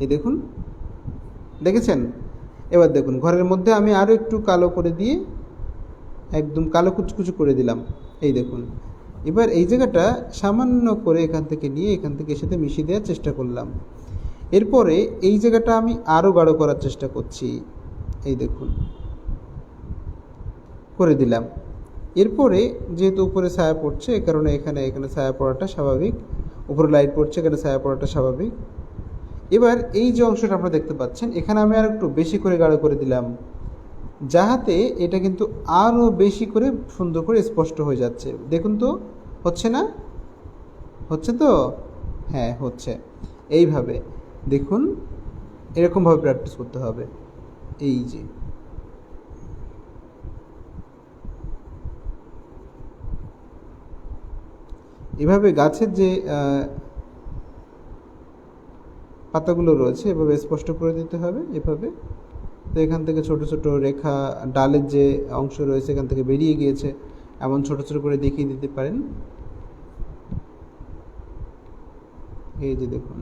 এই দেখুন, দেখেছেন? এবার দেখুন, ঘরের মধ্যে আমি আরও একটু কালো করে দিয়ে একদম কালো কুচকুচু করে দিলাম। এই দেখুন, এবার এই জায়গাটা সামান্য করে এখান থেকে নিয়ে এখান থেকে এর সাথে মিশিয়ে দেওয়ার চেষ্টা করলাম। এরপরে এই জায়গাটা আমি আরও গাঢ় করার চেষ্টা করছি। এই দেখুন, করে দিলাম। এরপরে যেহেতু উপরে ছায়া পড়ছে, এ কারণে এখানে ছায়া পড়াটা স্বাভাবিক, উপরে লাইট পড়ছে, এখানে ছায়া পড়াটা স্বাভাবিক। এবার এই যে অংশটা আপনারা দেখতে পাচ্ছেন, এখানে আমি আর একটু বেশি করে গাঢ় করে দিলাম, যাহাতে এটা কিন্তু আরও বেশি করে সুন্দর করে স্পষ্ট হয়ে যাচ্ছে। দেখুন তো, হচ্ছে না? হচ্ছে তো? হ্যাঁ, হচ্ছে। এইভাবে দেখুন, এরকমভাবে প্র্যাকটিস করতে হবে। এই যে এভাবে গাছের যে পাতাগুলো রয়েছে এভাবে স্পষ্ট করে দিতে হবে, এভাবে। তো এখান থেকে ছোট ছোট রেখা, ডালের যে অংশ রয়েছে এখান থেকে বেরিয়ে গিয়েছে, এমন ছোট ছোট করে দেখিয়ে দিতে পারেন। এই যে দেখুন,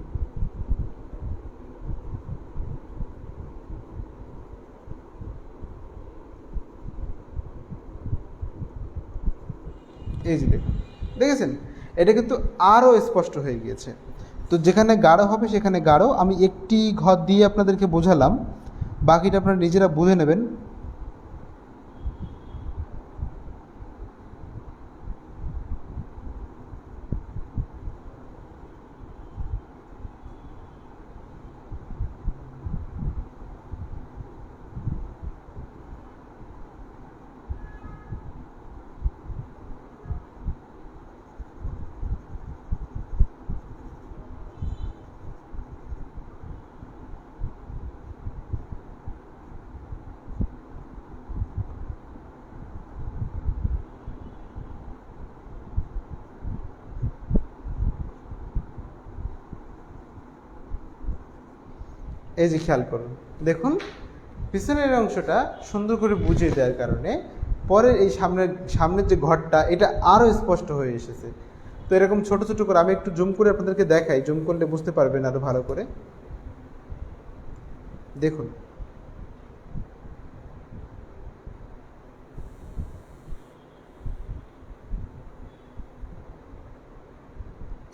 এই যে দেখুন, দেখেছেন? এটা কিন্তু আরও স্পষ্ট হয়ে গিয়েছে। তো যেখানে গাঢ় হবে সেখানে গাঢ়, আমি একটি ঘর দিয়ে আপনাদেরকে বোঝালাম, বাকিটা আপনারা নিজেরা বুঝে নেবেন। এই যে খেয়াল করুন, দেখুন পিছনের অংশটা সুন্দর করে বুঝিয়ে দেওয়ার কারণে পরের এই সামনের যে ঘরটা এটা আরও স্পষ্ট হয়ে এসেছে। তো এরকম ছোট ছোট করে আমি একটু জুম করে আপনাদেরকে দেখাই, জুম করলে বুঝতে পারবেন আরও ভালো করে। দেখুন,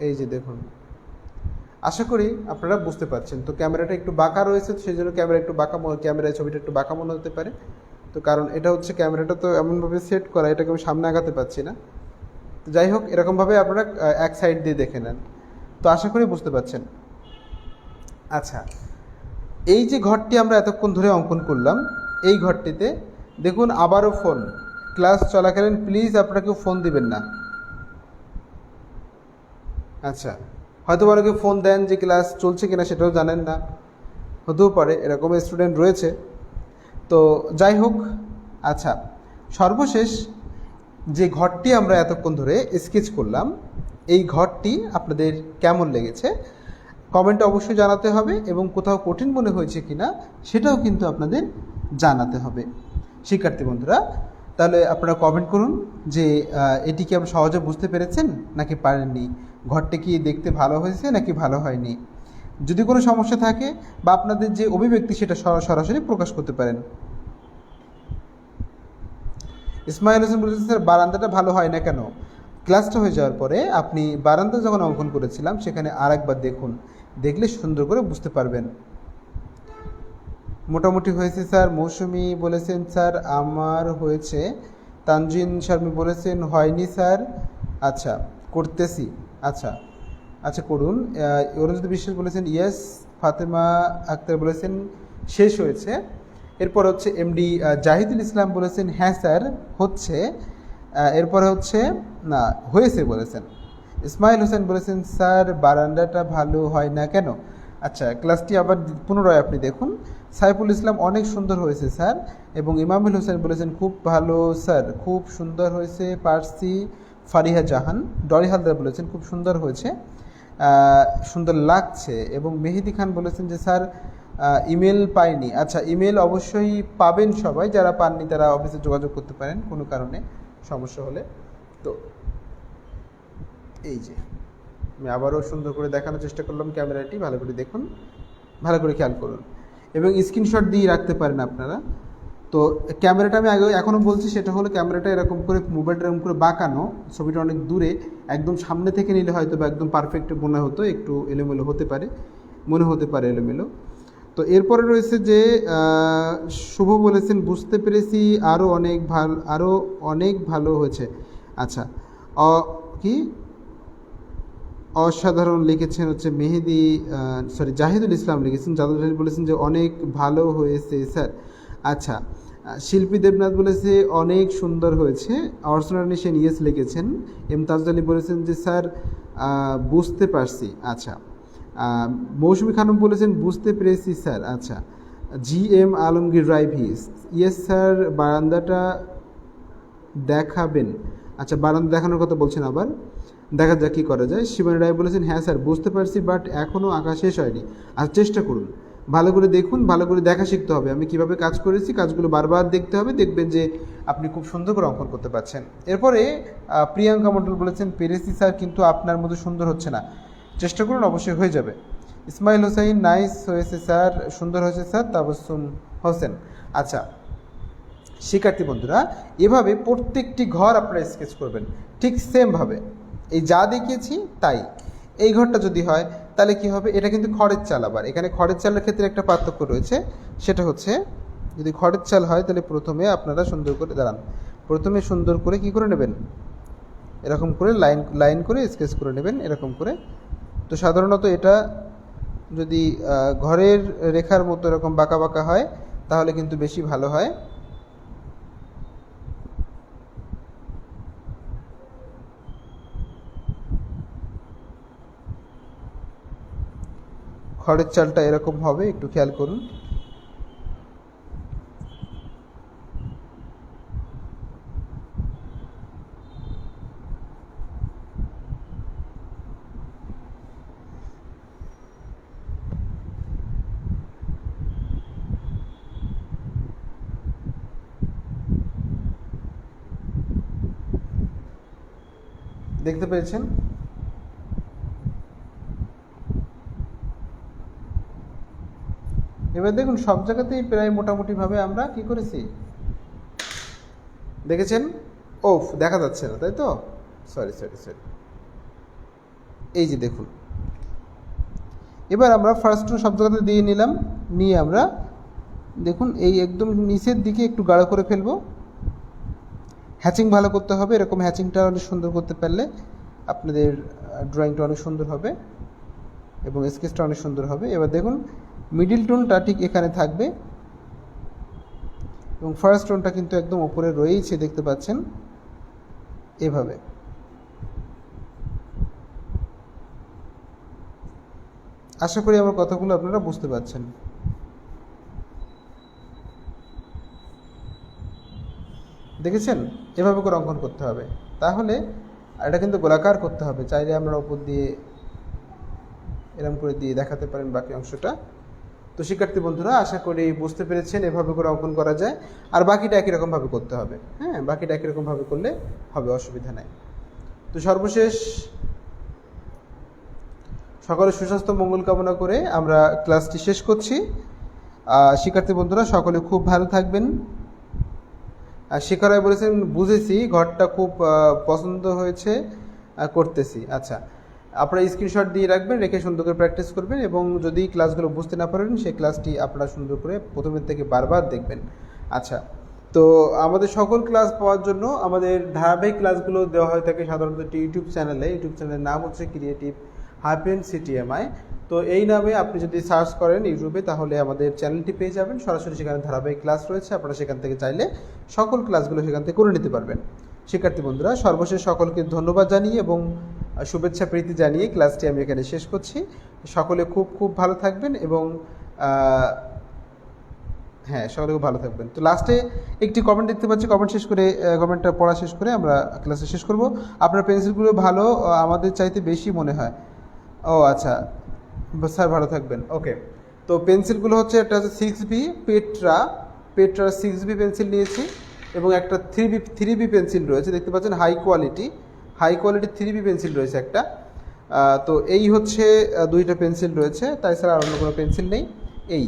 এই যে দেখুন, আশা করি আপনারা বুঝতে পারছেন। তো ক্যামেরাটা একটু বাঁকা রয়েছে, সেই জন্য ক্যামেরা একটু বাঁকা, ক্যামেরায় ছবিটা একটু বাঁকা মনে হতে পারে। তো কারণ এটা হচ্ছে ক্যামেরাটা তো এমনভাবে সেট করা, এটাকে আমি সামনে আগাতে পারছি না। তো যাই হোক, এরকমভাবে আপনারা এক সাইড দিয়ে দেখে নেন। তো আশা করি বুঝতে পারছেন। আচ্ছা, এই যে ঘরটি আমরা এতক্ষণ ধরে অঙ্কন করলাম, এই ঘরটিতে দেখুন আবারও ফোন। ক্লাস চলাকালীন প্লিজ আপনারা কেউ ফোন দিবেন না। আচ্ছা, হয়তো অনেকে ফোন দেন যে ক্লাস চলছে কিনা সেটাও জানেন না, হতেও পারে, এরকম স্টুডেন্ট রয়েছে। তো যাই হোক, আচ্ছা, সর্বশেষ যে ঘরটি আমরা এতক্ষণ ধরে স্কেচ করলাম, এই ঘরটি আপনাদের কেমন লেগেছে কমেন্টে অবশ্যই জানাতে হবে, এবং কোথাও কঠিন মনে হয়েছে কিনা সেটাও কিন্তু আপনাদের জানাতে হবে। শিক্ষার্থী বন্ধুরা, তাহলে আপনারা কমেন্ট করুন যে এটি কি আপনি সহজে বুঝতে পেরেছেন নাকি পারেননি, ঘরটি কি দেখতে ভালো হয়েছে নাকি ভালো হয়নি। যদি কোনো সমস্যা থাকে বা আপনাদের যে অভিব্যক্তি সেটা সরাসরি প্রকাশ করতে পারেন। ইসমাইল হোসেন বলেছেন, স্যার বারান্দাটা ভালো হয় না কেন? ক্লাসটা হয়ে যাওয়ার পরে আপনি বারান্দা যখন অঙ্কন করেছিলাম সেখানে আরেকবার দেখুন, দেখলে সুন্দর করে বুঝতে পারবেন। মোটামুটি হয়েছে স্যার। মৌসুমি বলেছেন, স্যার আমার হয়েছে তানজিন শারমি বলেছেন হয়নি স্যার। আচ্ছা, করতেছি। আচ্ছা আচ্ছা, করুন। অরুণজ্যোতি বিশ্বাস বলেছেন ইয়েস। ফাতেমা আক্তার বলেছেন শেষ হয়েছে। এরপর হচ্ছে এমডি জাহিদুল ইসলাম বলেছেন হ্যাঁ স্যার হচ্ছে। এরপরে হচ্ছে না হয়েছে বলেছেন। ইসমাইল হোসেন বলেছেন স্যার বারান্দাটা ভালো হয় না কেন? আচ্ছা, ক্লাসটি আবার পুনরায় আপনি দেখুন। সাইফুল ইসলাম অনেক সুন্দর হয়েছে স্যার। এবং ইমামুল হোসেন বলেছেন খুব ভালো স্যার, খুব সুন্দর হয়েছে। পার্সি ফারিহা জাহান, ডরি হালদার বলেছেন খুব সুন্দর হয়েছে, সুন্দর লাগছে। এবং মেহেদি খান বলেছেন যে স্যার ইমেল পাইনি। আচ্ছা, ইমেল অবশ্যই পাবেন সবাই, যারা পাননি তারা অফিসে যোগাযোগ করতে পারেন কোনো কারণে সমস্যা হলে। তো এই যে আমি আবারও সুন্দর করে দেখানোর চেষ্টা করলাম, ক্যামেরাটি ভালো করে দেখুন, ভালো করে খেয়াল করুন এবং স্ক্রিনশট দিয়ে রাখতে পারেন আপনারা। তো ক্যামেরাটা আমি আগে এখনও বলছি, সেটা হলো ক্যামেরাটা এরকম করে মোবাইলটা এরকম করে বাঁকানো, ছবিটা অনেক দূরে, একদম সামনে থেকে নিলে হয়তো বা একদম পারফেক্ট মনে হতো, একটু এলোমেলো হতে পারে, মনে হতে পারে এলোমেলো। তো এরপরে রয়েছে যে শুভ বলেছেন বুঝতে পেরেছি, আরও অনেক ভালো হয়েছে। আচ্ছা, কি অসাধারণ লিখেছেন হচ্ছে মেহেদি, জাহিদুল ইসলাম লিখেছেন। জাহিদুল বলেছেন যে অনেক ভালো হয়েছে স্যার। আচ্ছা, শিল্পী দেবনাথ বলেছে অনেক সুন্দর হয়েছে। অর্চনা নিশেন ইয়েস লিখেছেন। তাজুল আলী বলেছেন যে স্যার বুঝতে পারছি। আচ্ছা, মৌসুমী খানম বলেছেন বুঝতে পেরেছি স্যার। আচ্ছা, আলমগীর রাইভিস ইয়েস স্যার বারান্দাটা দেখাবেন। আচ্ছা, বারান্দা দেখানোর কথা বলছেন, আবার দেখা যাক কী করা যায়। শিবানী রায় বলেছেন হ্যাঁ স্যার বুঝতে পারছি, বাট এখনও আঁকা শেষ হয়নি। আর চেষ্টা করুন, ভালো করে দেখুন, ভালো করে দেখা শিখতে হবে। আমি কিভাবে কাজ করেছি, কাজগুলো বারবার দেখতে হবে, দেখবেন যে আপনি খুব সুন্দর করে অঙ্কন করতে পারছেন। এরপরে প্রিয়াঙ্কা মণ্ডল বলেছেন পেরেছি স্যার, কিন্তু আপনার মতো সুন্দর হচ্ছে না, চেষ্টা করুন, অবশ্যই হয়ে যাবে। ইসমাইল হোসাইন নাইস হয়েছে স্যার, সুন্দর হয়েছে স্যার। তাবাসসুম হোসেন। আচ্ছা শিক্ষার্থী বন্ধুরা, এভাবে প্রত্যেকটি ঘর আপনারা স্কেচ করবেন ঠিক সেমভাবে, এই যা দেখিয়েছি তাই। এই ঘরটা যদি হয় তাহলে কি হবে, এটা কিন্তু খড়ের চাল। আবার এখানে খড়ের চালের ক্ষেত্রে একটা পার্থক্য রয়েছে, সেটা হচ্ছে যদি খড়ের চাল হয় তাহলে প্রথমে আপনারা সুন্দর করে দাঁড়ান, প্রথমে সুন্দর করে কি করে নেবেন, এরকম করে লাইন লাইন করে স্কেচ করে নেবেন এরকম করে। তো সাধারণত এটা যদি ঘরের রেখার মতো এরকম বাঁকা বাঁকা হয় তাহলে কিন্তু বেশি ভালো হয়। খড়ের চালটা এরকম হবে, একটু খেয়াল করুন। দেখতে পেয়েছেন? এবার দেখুন সব জায়গাতেই প্রায় মোটামুটিভাবে আমরা কি করেছি দেখেছেন? ওফ, দেখা যাচ্ছে না তাই তো, সরি। এই যে দেখুন, এবার আমরা ফার্স্ট সব জায়গাতে দিয়ে নিলাম, নিয়ে আমরা দেখুন এই একদম নিচের দিকে একটু গাঢ় করে ফেলবো। হ্যাচিং ভালো করতে হবে, এরকম হ্যাচিংটা অনেক সুন্দর করতে পারলে আপনাদের ড্রয়িংটা অনেক সুন্দর হবে এবং স্কেচটা অনেক সুন্দর হবে। এবার দেখুন মিডিল টোনটা ঠিক এখানে থাকবে এবং ফার্স্ট টোনটা কিন্তু একদম উপরে রয়েছে, দেখতে পাচ্ছেন এভাবে। আশা করি আমার কথাগুলো আপনারা বুঝতে পারছেন। দেখেছেন? এভাবে করে অঙ্কন করতে হবে, তাহলে এটা কিন্তু গোলাকার করতে হবে, চাইলে আমরা উপর দিয়ে এরকম করে দিয়ে দেখাতে পারেন বাকি অংশটা। তো শিক্ষার্থী বন্ধুরা আশা করি বুঝতে পেরেছেন এভাবে করে অঙ্কন করা যায়, আর বাকিটা একই রকমভাবে করতে হবে। হ্যাঁ, বাকিটা একই রকমভাবে করলে হবে, অসুবিধা নাই। তো সর্বশেষ সকলের সুস্বাস্থ্য মঙ্গল কামনা করে আমরা ক্লাসটি শেষ করছি। শিক্ষার্থী বন্ধুরা সকলে খুব ভালো থাকবেন। শিক্ষারায় বলেছেন বুঝেছি, ঘরটা খুব পছন্দ হয়েছে, করতেছি। আচ্ছা, আপনারা স্ক্রিনশট দিয়ে রাখবেন, রেখে সুন্দর করে প্র্যাকটিস করবেন এবং যদি ক্লাসগুলো বুঝতে না পারেন সেই ক্লাসটি আপনারা সুন্দর করে প্রথমের থেকে বারবার দেখবেন। আচ্ছা, তো আমাদের সকল ক্লাস পাওয়ার জন্য আমাদের ধারাবাহিক ক্লাসগুলো দেওয়া হয়ে থাকে সাধারণত একটি ইউটিউব চ্যানেলের নাম হচ্ছে ক্রিয়েটিভ -CTMI। তো এই নামে আপনি যদি সার্চ করেন ইউটিউবে তাহলে আমাদের চ্যানেলটি পেয়ে যাবেন, সরাসরি সেখানে ধারাবাহিক ক্লাস রয়েছে, আপনারা সেখান থেকে চাইলে সকল ক্লাসগুলো সেখান থেকে করে নিতে পারবেন। শিক্ষার্থী বন্ধুরা, সর্বশেষ সকলকে ধন্যবাদ জানিয়ে এবং শুভেচ্ছা প্রীতি জানিয়ে ক্লাসটি আমি এখানে শেষ করছি। সকলে খুব খুব ভালো থাকবেন এবং হ্যাঁ, সকলে খুব ভালো থাকবেন। তো লাস্টে একটি কমেন্ট দেখতে পাচ্ছি, কমেন্টটা পড়া শেষ করে আমরা ক্লাসে শেষ করব। আপনার পেন্সিলগুলো ভালো, আমাদের চাইতে বেশি মনে হয়। ও আচ্ছা স্যার, ভালো থাকবেন। ওকে, তো পেন্সিলগুলো হচ্ছে একটা হচ্ছে 6B পেট্রা 6B পেন্সিল নিয়েছি এবং একটা 3B পেন্সিল রয়েছে, দেখতে পাচ্ছেন হাই কোয়ালিটি 3B পেন্সিল রয়েছে একটা। তো এই হচ্ছে দুইটা পেন্সিল রয়েছে, তাই ছাড়া আর অন্য কোনো পেন্সিল নেই। এই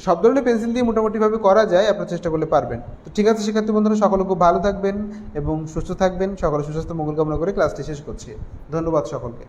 সব ধরনের পেন্সিল দিয়ে মোটামুটিভাবে করা যায়, আপনার চেষ্টা করলে পারবেন। তো ঠিক আছে শিক্ষার্থী বন্ধুরা, সকলে খুব ভালো থাকবেন এবং সুস্থ থাকবেন। সকলে সুস্বাস্থ্য মঙ্গল কামনা করে ক্লাসটি শেষ করছি। ধন্যবাদ সকলকে।